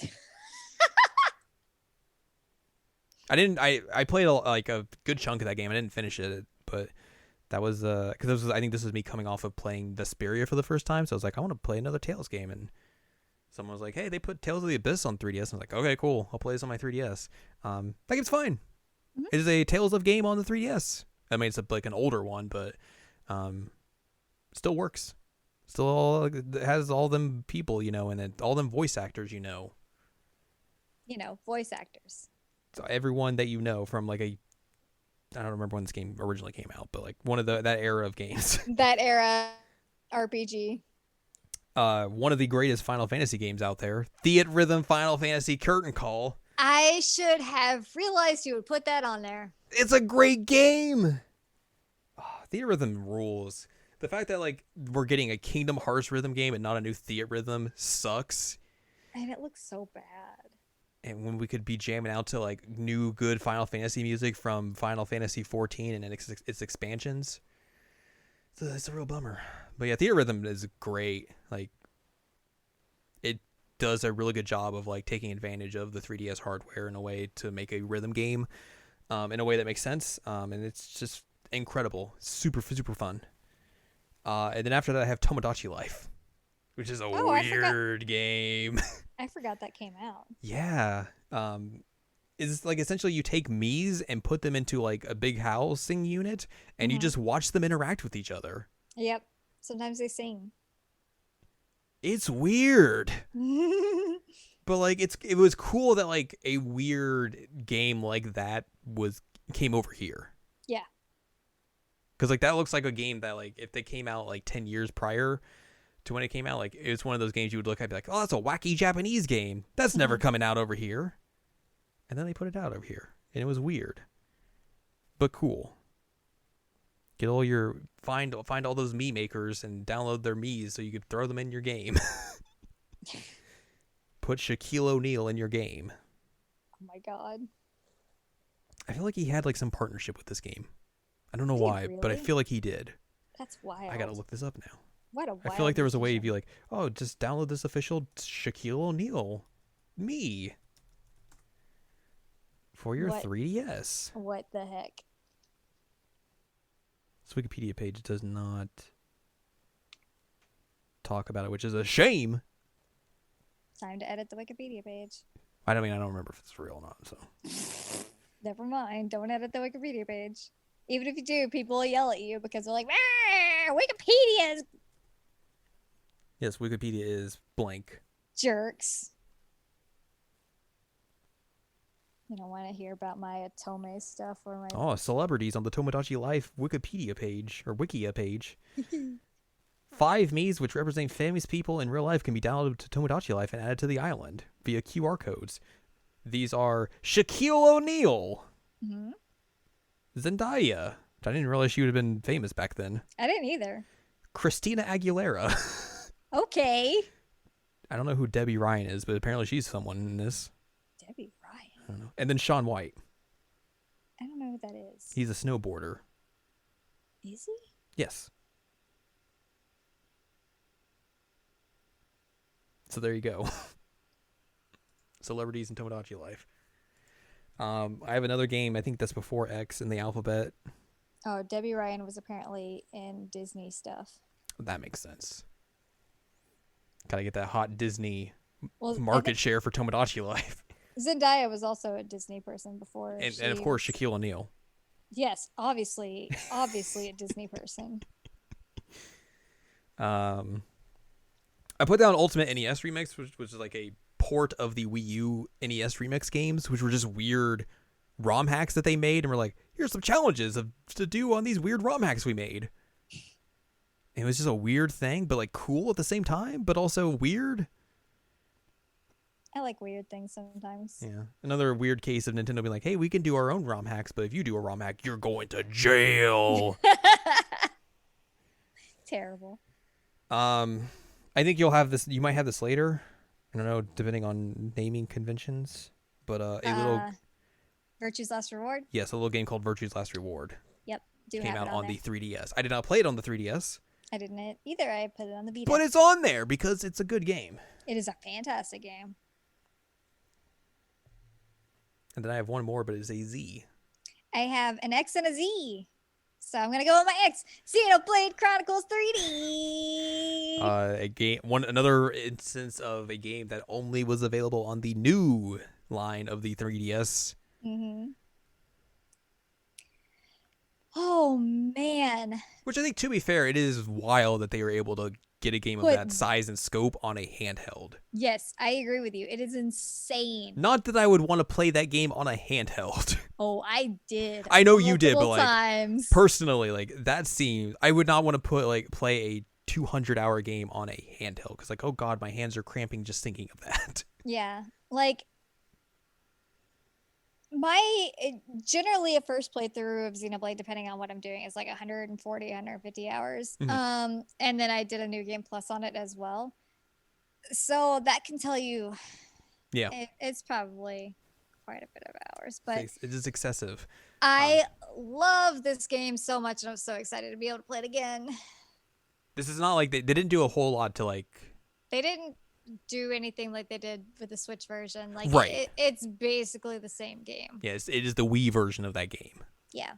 I played a good chunk of that game. I didn't finish it, but that was because I think this was me coming off of playing Vesperia for the first time. So I was like, I want to play another Tales game, and someone was like, hey, they put Tales of the Abyss on 3DS. I was like, okay, cool. I'll play this on my 3DS. That game's fine. Mhm. It is a Tales of game on the 3DS. I mean, it's like an older one, but still works. Still has all them people, and all them voice actors, Voice actors. So everyone that you know from I don't remember when this game originally came out, but like one of that era of games. That era RPG. One of the greatest Final Fantasy games out there, Theatrhythm Final Fantasy Curtain Call. I should have realized you would put that on there. It's a great game. Oh, Theatrhythm rules. The fact that we're getting a Kingdom Hearts rhythm game and not a new Theatrhythm sucks. And it looks so bad. And when we could be jamming out to new good Final Fantasy music from Final Fantasy 14 and its expansions, it's a real bummer. But yeah, Theatrhythm is great. It does a really good job of taking advantage of the 3DS hardware in a way to make a rhythm game, in a way that makes sense. And it's just incredible, super super fun. And then after that, I have Tomodachi Life, which is a weird game. I forgot that came out. Yeah. Is essentially you take Miis and put them into a big housing unit, and you just watch them interact with each other. Yep. Sometimes they sing. It's weird. But it was cool that a weird game like that came over here. Yeah. Because that looks like a game that if they came out 10 years prior to when it came out, it's one of those games you would look at and be like, oh, that's a wacky Japanese game. That's never coming out over here. And then they put it out over here. And it was weird. But cool. Get all find all those Mii makers and download their Miis so you could throw them in your game. Put Shaquille O'Neal in your game. Oh my god. I feel like he had some partnership with this game. I don't know why, but I feel like he did. That's wild. I gotta look this up now. What a wild I feel like there was a way to be oh, just download this official Shaquille O'Neal Mii for your 3DS. What the heck? This Wikipedia page does not talk about it, which is a shame. Time to edit the Wikipedia page. I don't remember if it's real or not, so. Never mind. Don't edit the Wikipedia page. Even if you do, people will yell at you because they're like, Wikipedia is... Yes, Wikipedia is blank. Jerks. You don't want to hear about my Atome stuff or my... Oh, celebrities on the Tomodachi Life Wikipedia page, or Wikia page. 5 Miis which represent famous people in real life can be downloaded to Tomodachi Life and added to the island via QR codes. These are Shaquille O'Neal, Zendaya, which I didn't realize she would have been famous back then. I didn't either. Christina Aguilera. Okay. I don't know who Debbie Ryan is, but apparently she's someone in this. Debbie Ryan? I don't know. And then Shaun White. I don't know who that is. He's a snowboarder. Is he? Yes. So there you go. Celebrities in Tomodachi Life. I have another game, I think that's before X in the alphabet. Oh, Debbie Ryan was apparently in Disney stuff. That makes sense. Gotta get that hot Disney Well, market share for Tomodachi Life. Zendaya was also a Disney person before. And of course, Shaquille O'Neal. Yes, obviously a Disney person. I put down Ultimate NES Remix, which was a port of the Wii U NES Remix games, which were just weird ROM hacks that they made, and we're like, here's some challenges to do on these weird ROM hacks we made. And it was just a weird thing, but cool at the same time, but also weird. I like weird things sometimes. Yeah. Another weird case of Nintendo being like, hey, we can do our own ROM hacks, but if you do a ROM hack, you're going to jail. Terrible. I think you'll have this. You might have this later. I don't know, depending on naming conventions. But a little Virtue's Last Reward. Yes, a little game called Virtue's Last Reward. Yep, came out on the 3DS. I did not play it on the 3DS. I didn't either. I put it on the Vita. But it's on there because it's a good game. It is a fantastic game. And then I have one more, but it's a Z. I have an X and a Z. So I'm gonna go with my X. Xenoblade Chronicles 3D. Another instance of a game that only was available on the new line of the 3DS. Mm-hmm. Oh man. Which I think, to be fair, it is wild that they were able to get a game of that size and scope on a handheld. Yes, I agree with you. It is insane. Not that I would want to play that game on a handheld. Oh, I did. I know you did, but like times. personally, like that seems I would not want to play a 200-hour game on a handheld because like, oh god, my hands are cramping just thinking of that. Yeah, like generally a first playthrough of Xenoblade, depending on what I'm doing, is like 140, 150 hours. Mm-hmm. And then I did a New Game Plus on it as well. So that can tell you, yeah, it's probably quite a bit of hours, but it is excessive. I love this game so much, and I'm so excited to be able to play it again. This is not like they didn't do a whole lot to like. They didn't do anything like they did with the Switch version. Like right. It's basically the same game. Yes, it is the Wii version of that game. Yeah.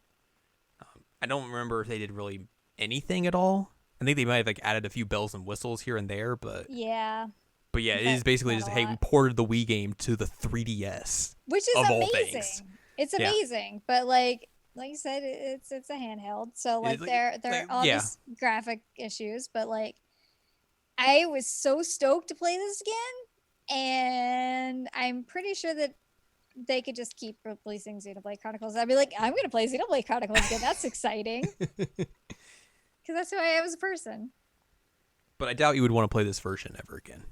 I don't remember if they did really anything at all. I think they might have like added a few bells and whistles here and there, but yeah. But yeah, it is basically just hey, we ported the Wii game to the 3DS, which is amazing. It's amazing, yeah. But like you said, it's a handheld, so like there are all these graphic issues, but like I was so stoked to play this again, and I'm pretty sure that they could just keep releasing Xenoblade Chronicles. I'd be like, I'm gonna play Xenoblade Chronicles again. That's exciting, because that's who I am as a person. But I doubt you would want to play this version ever again.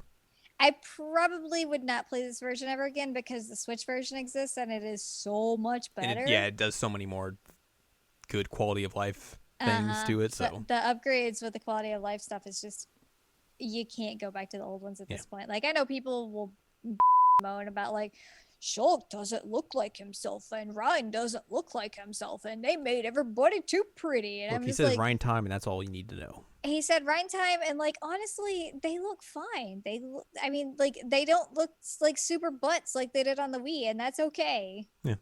I probably would not play this version ever again because the Switch version exists and it is so much better. It does so many more good quality of life things to it. So the upgrades with the quality of life stuff is just, you can't go back to the old ones at this point. Like I know people will moan about like Shulk doesn't look like himself and Ryan doesn't look like himself and they made everybody too pretty. And look, he says Ryan time and that's all you need to know. He said Ryan time, and like honestly, they look fine. I mean, like they don't look like super butts like they did on the Wii, and that's okay. Yeah.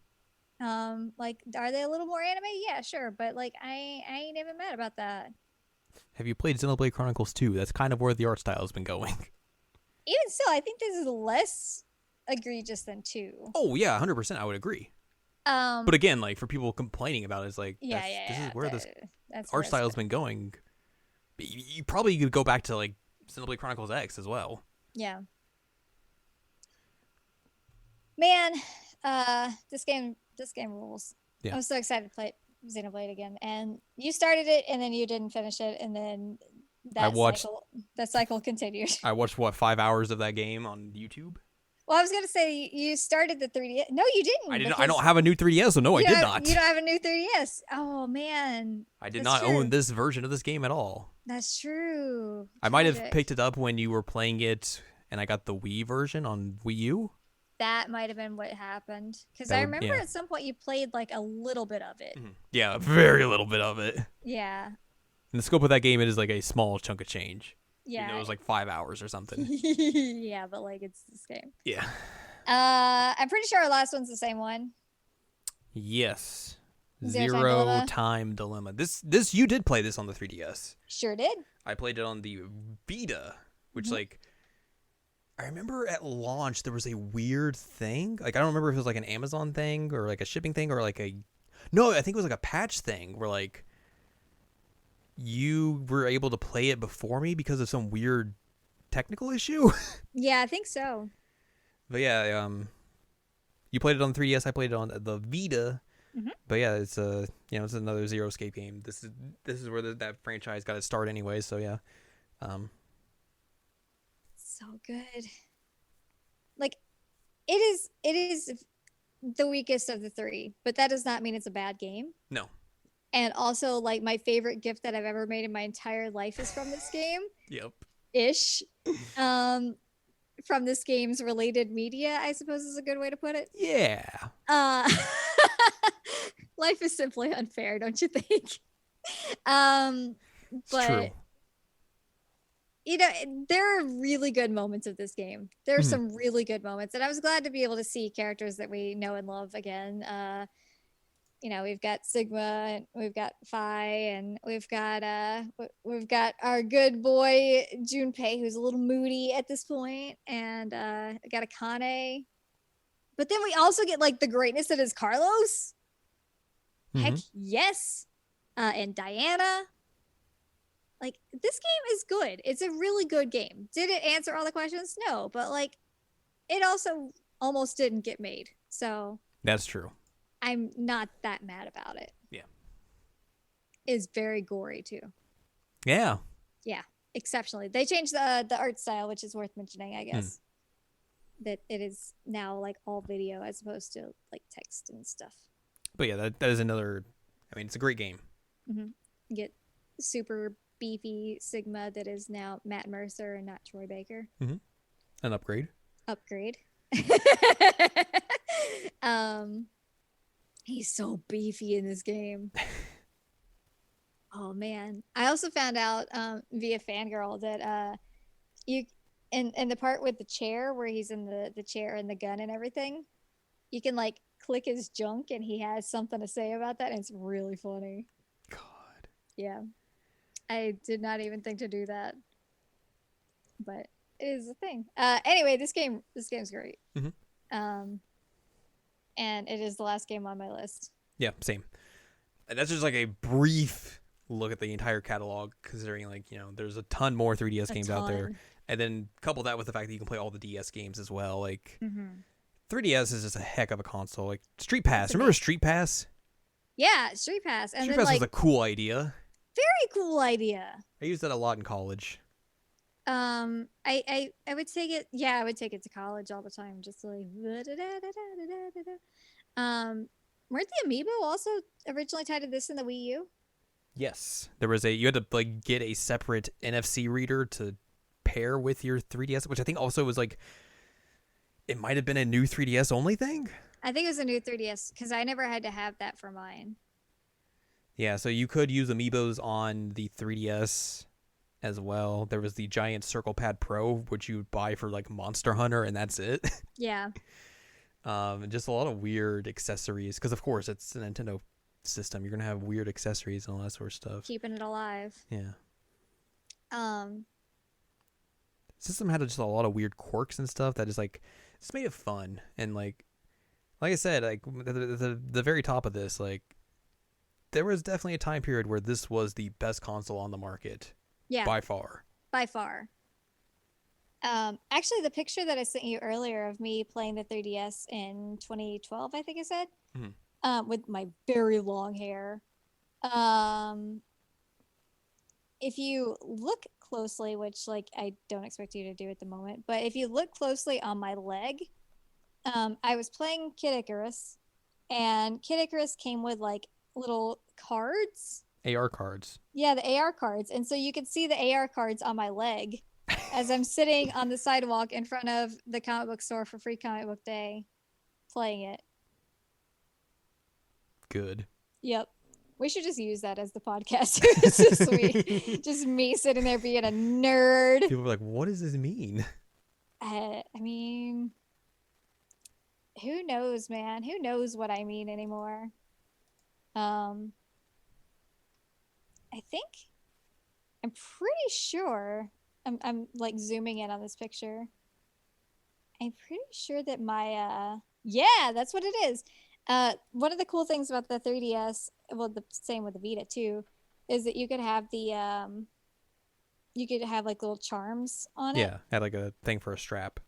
Like, are they a little more anime? Yeah, sure, but like I ain't even mad about that. Have you played Xenoblade Chronicles 2? That's kind of where the art style has been going. Even still, I think this is less egregious than 2. Oh yeah, 100%. I would agree. But again, like for people complaining about it, it's like this is where this art style has been going. You probably could go back to like Xenoblade Chronicles X as well. Yeah. Man, this game rules. Yeah. I'm so excited to play Xenoblade again. And you started it and then you didn't finish it and then that cycle continued. I watched 5 hours of that game on YouTube. Well, I was gonna say you started the 3DS. No, you didn't. I don't have a new 3DS, so no, I did not. You don't have a new 3DS. Oh man. I did not own this version of this game at all. That's true. I might have picked it up when you were playing it, and I got the Wii version on Wii U. That might have been what happened, because I remember at some point you played like a little bit of it. Mm-hmm. Yeah, a very little bit of it. Yeah. In the scope of that game, it is like a small chunk of change. Yeah. It was like 5 hours or something. Yeah, but like it's this game. Yeah. I'm pretty sure our last one's the same one. Yes. Zero Time Dilemma. This you did play this on the 3DS. Sure did. I played it on the Vita, which like I remember at launch there was a weird thing. Like I don't remember if it was like an Amazon thing or like a shipping thing or like no, I think it was like a patch thing where like you were able to play it before me because of some weird technical issue. Yeah, I think so. But yeah, you played it on the 3DS. I played it on the Vita. Mm-hmm. But yeah, it's it's another Zero Escape game. This is where that franchise got its start anyway. So yeah, so good. Like, it is the weakest of the 3, but that does not mean it's a bad game. No. And also, like, my favorite gift that I've ever made in my entire life is from this game. Yep. Ish. From this game's related media, I suppose is a good way to put it. Yeah. Life is simply unfair, don't you think? But it's true. there are really good moments of this game. There are Mhm. some really good moments, and I was glad to be able to see characters that we know and love again. We've got Sigma, and we've got Phi, and we've got our good boy Junpei, who's a little moody at this point, and we got Akane. But then we also get like the greatness that is Carlos. Heck Mhm. yes, and Diana. Like, this game is good. It's a really good game. Did it answer all the questions? No, but like, it also almost didn't get made. So That's true. I'm not that mad about it. Yeah. It's very gory too. Yeah. Yeah, exceptionally. They changed the art style, which is worth mentioning, I guess. That it is now like all video as opposed to like text and stuff. But yeah, that is another. I mean, it's a great game. You get super beefy Sigma that is now Matt Mercer and not Troy Baker. An upgrade. Upgrade. He's so beefy in this game. Oh man. I also found out via Fangirl that you in the part with the chair where he's in the chair and the gun and everything, you can like click his junk and he has something to say about that, and it's really funny. God. Yeah. I did not even think to do that. But it is a thing. Anyway, this game's great. And it is the last game on my list. Yeah, same. And that's just like a brief look at the entire catalog, considering like, there's a ton more 3DS games out there. And then couple that with the fact that you can play all the DS games as well. Like 3DS is just a heck of a console. Like Street Pass. Remember Street Pass? Yeah, Street Pass. And Street then, Pass was a cool idea. Very cool idea. I used that a lot in college. I would take it. Yeah, I would take it to college all the time. Just like, weren't the amiibo also originally tied to this in the Wii U? Yes, there was you had to like get a separate NFC reader to pair with your 3DS, which I think also was like, it might have been a new 3DS only thing. I think it was a new 3DS because I never had to have that for mine. Yeah, so you could use amiibos on the 3DS as well. There was the giant Circle Pad Pro, which you would buy for like Monster Hunter, and that's it. Yeah. And just a lot of weird accessories, because of course it's a Nintendo system. You're gonna have weird accessories and all that sort of stuff. Keeping it alive. Yeah. System had just a lot of weird quirks and stuff that just like just made it fun. And like I said, like the very top of this, like there was definitely a time period where this was the best console on the market. Yeah. By far. By far. Actually, the picture that I sent you earlier of me playing the 3DS in 2012, I think I said, with my very long hair. If you look closely, which like I don't expect you to do at the moment, but if you look closely on my leg, I was playing Kid Icarus, and Kid Icarus came with like little cards. AR cards. Yeah, the AR cards. And so you can see the AR cards on my leg as I'm sitting on the sidewalk in front of the comic book store for Free Comic Book Day playing it. Good. Yep. We should just use that as the podcast this week. Just me sitting there being a nerd. People were like, what does this mean? I mean, who knows, man? Who knows what I mean anymore? I think I'm pretty sure I'm like zooming in on this picture. I'm pretty sure that my yeah, that's what it is. One of the cool things about the 3DS, well, the same with the Vita too, is that you could have the you could have like little charms on it. Yeah, had like a thing for a strap.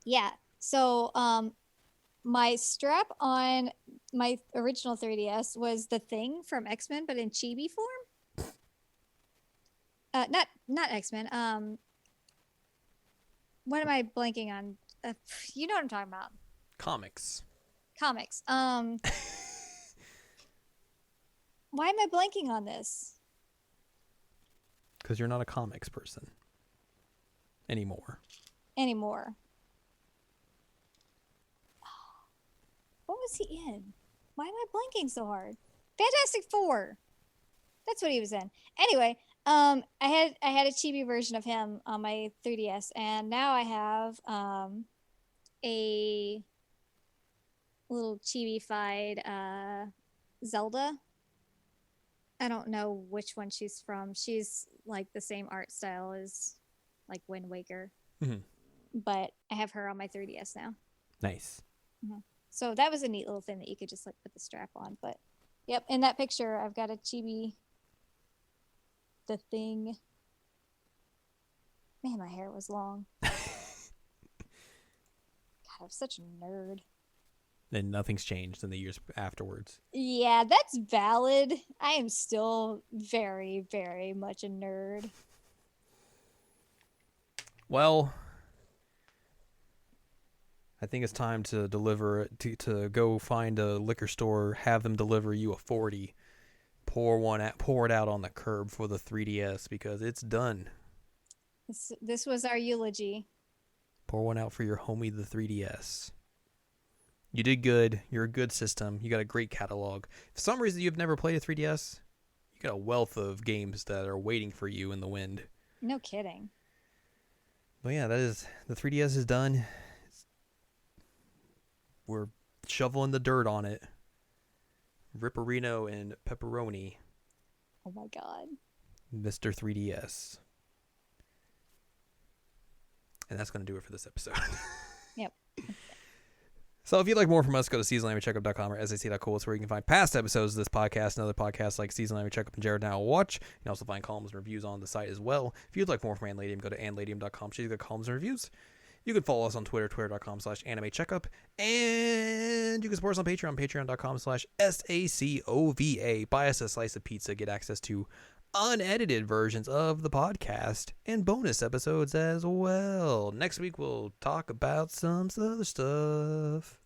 Yeah. So my strap on my original 3DS was the Thing from X-Men, but in chibi form. Not X-Men. What am I blanking on? You know what I'm talking about. Comics. Why am I blanking on this? Because you're not a comics person anymore. What was he in? Why am I blanking so hard? Fantastic Four. That's what he was in. Anyway, I had a chibi version of him on my 3DS, and now I have a little chibi-fied Zelda. I don't know which one she's from. She's like the same art style as like Wind Waker, Mhm. but I have her on my 3DS now. Nice. So that was a neat little thing that you could just like put the strap on. But yep, in that picture, I've got a chibi, the thing. Man, my hair was long. God, I'm such a nerd. And nothing's changed in the years afterwards. Yeah, that's valid. I am still very, very much a nerd. Well, I think it's time to to go find a liquor store, have them deliver you a 40, pour it out on the curb for the 3DS because it's done. This was our eulogy. Pour one out for your homie, the 3DS. You did good. You're a good system. You got a great catalog. If for some reason you've never played a 3DS, you got a wealth of games that are waiting for you in the wind. No kidding. But yeah, the 3DS is done. We're shoveling the dirt on it. Ripperino and pepperoni. Oh my god. Mr. 3DS. And that's going to do it for this episode. Yep. So if you'd like more from us, go to seasonlanguagecheckup.com or sac.cool. It's where you can find past episodes of this podcast and other podcasts like Season Language Checkup and Jared Now Watch. You can also find columns and reviews on the site as well. If you'd like more from Anladium, go to anladium.com. She's got columns and reviews. You can follow us on Twitter, twitter.com/animecheckup. And you can support us on Patreon, patreon.com/SACOVA. Buy us a slice of pizza, get access to unedited versions of the podcast and bonus episodes as well. Next week, we'll talk about some other stuff.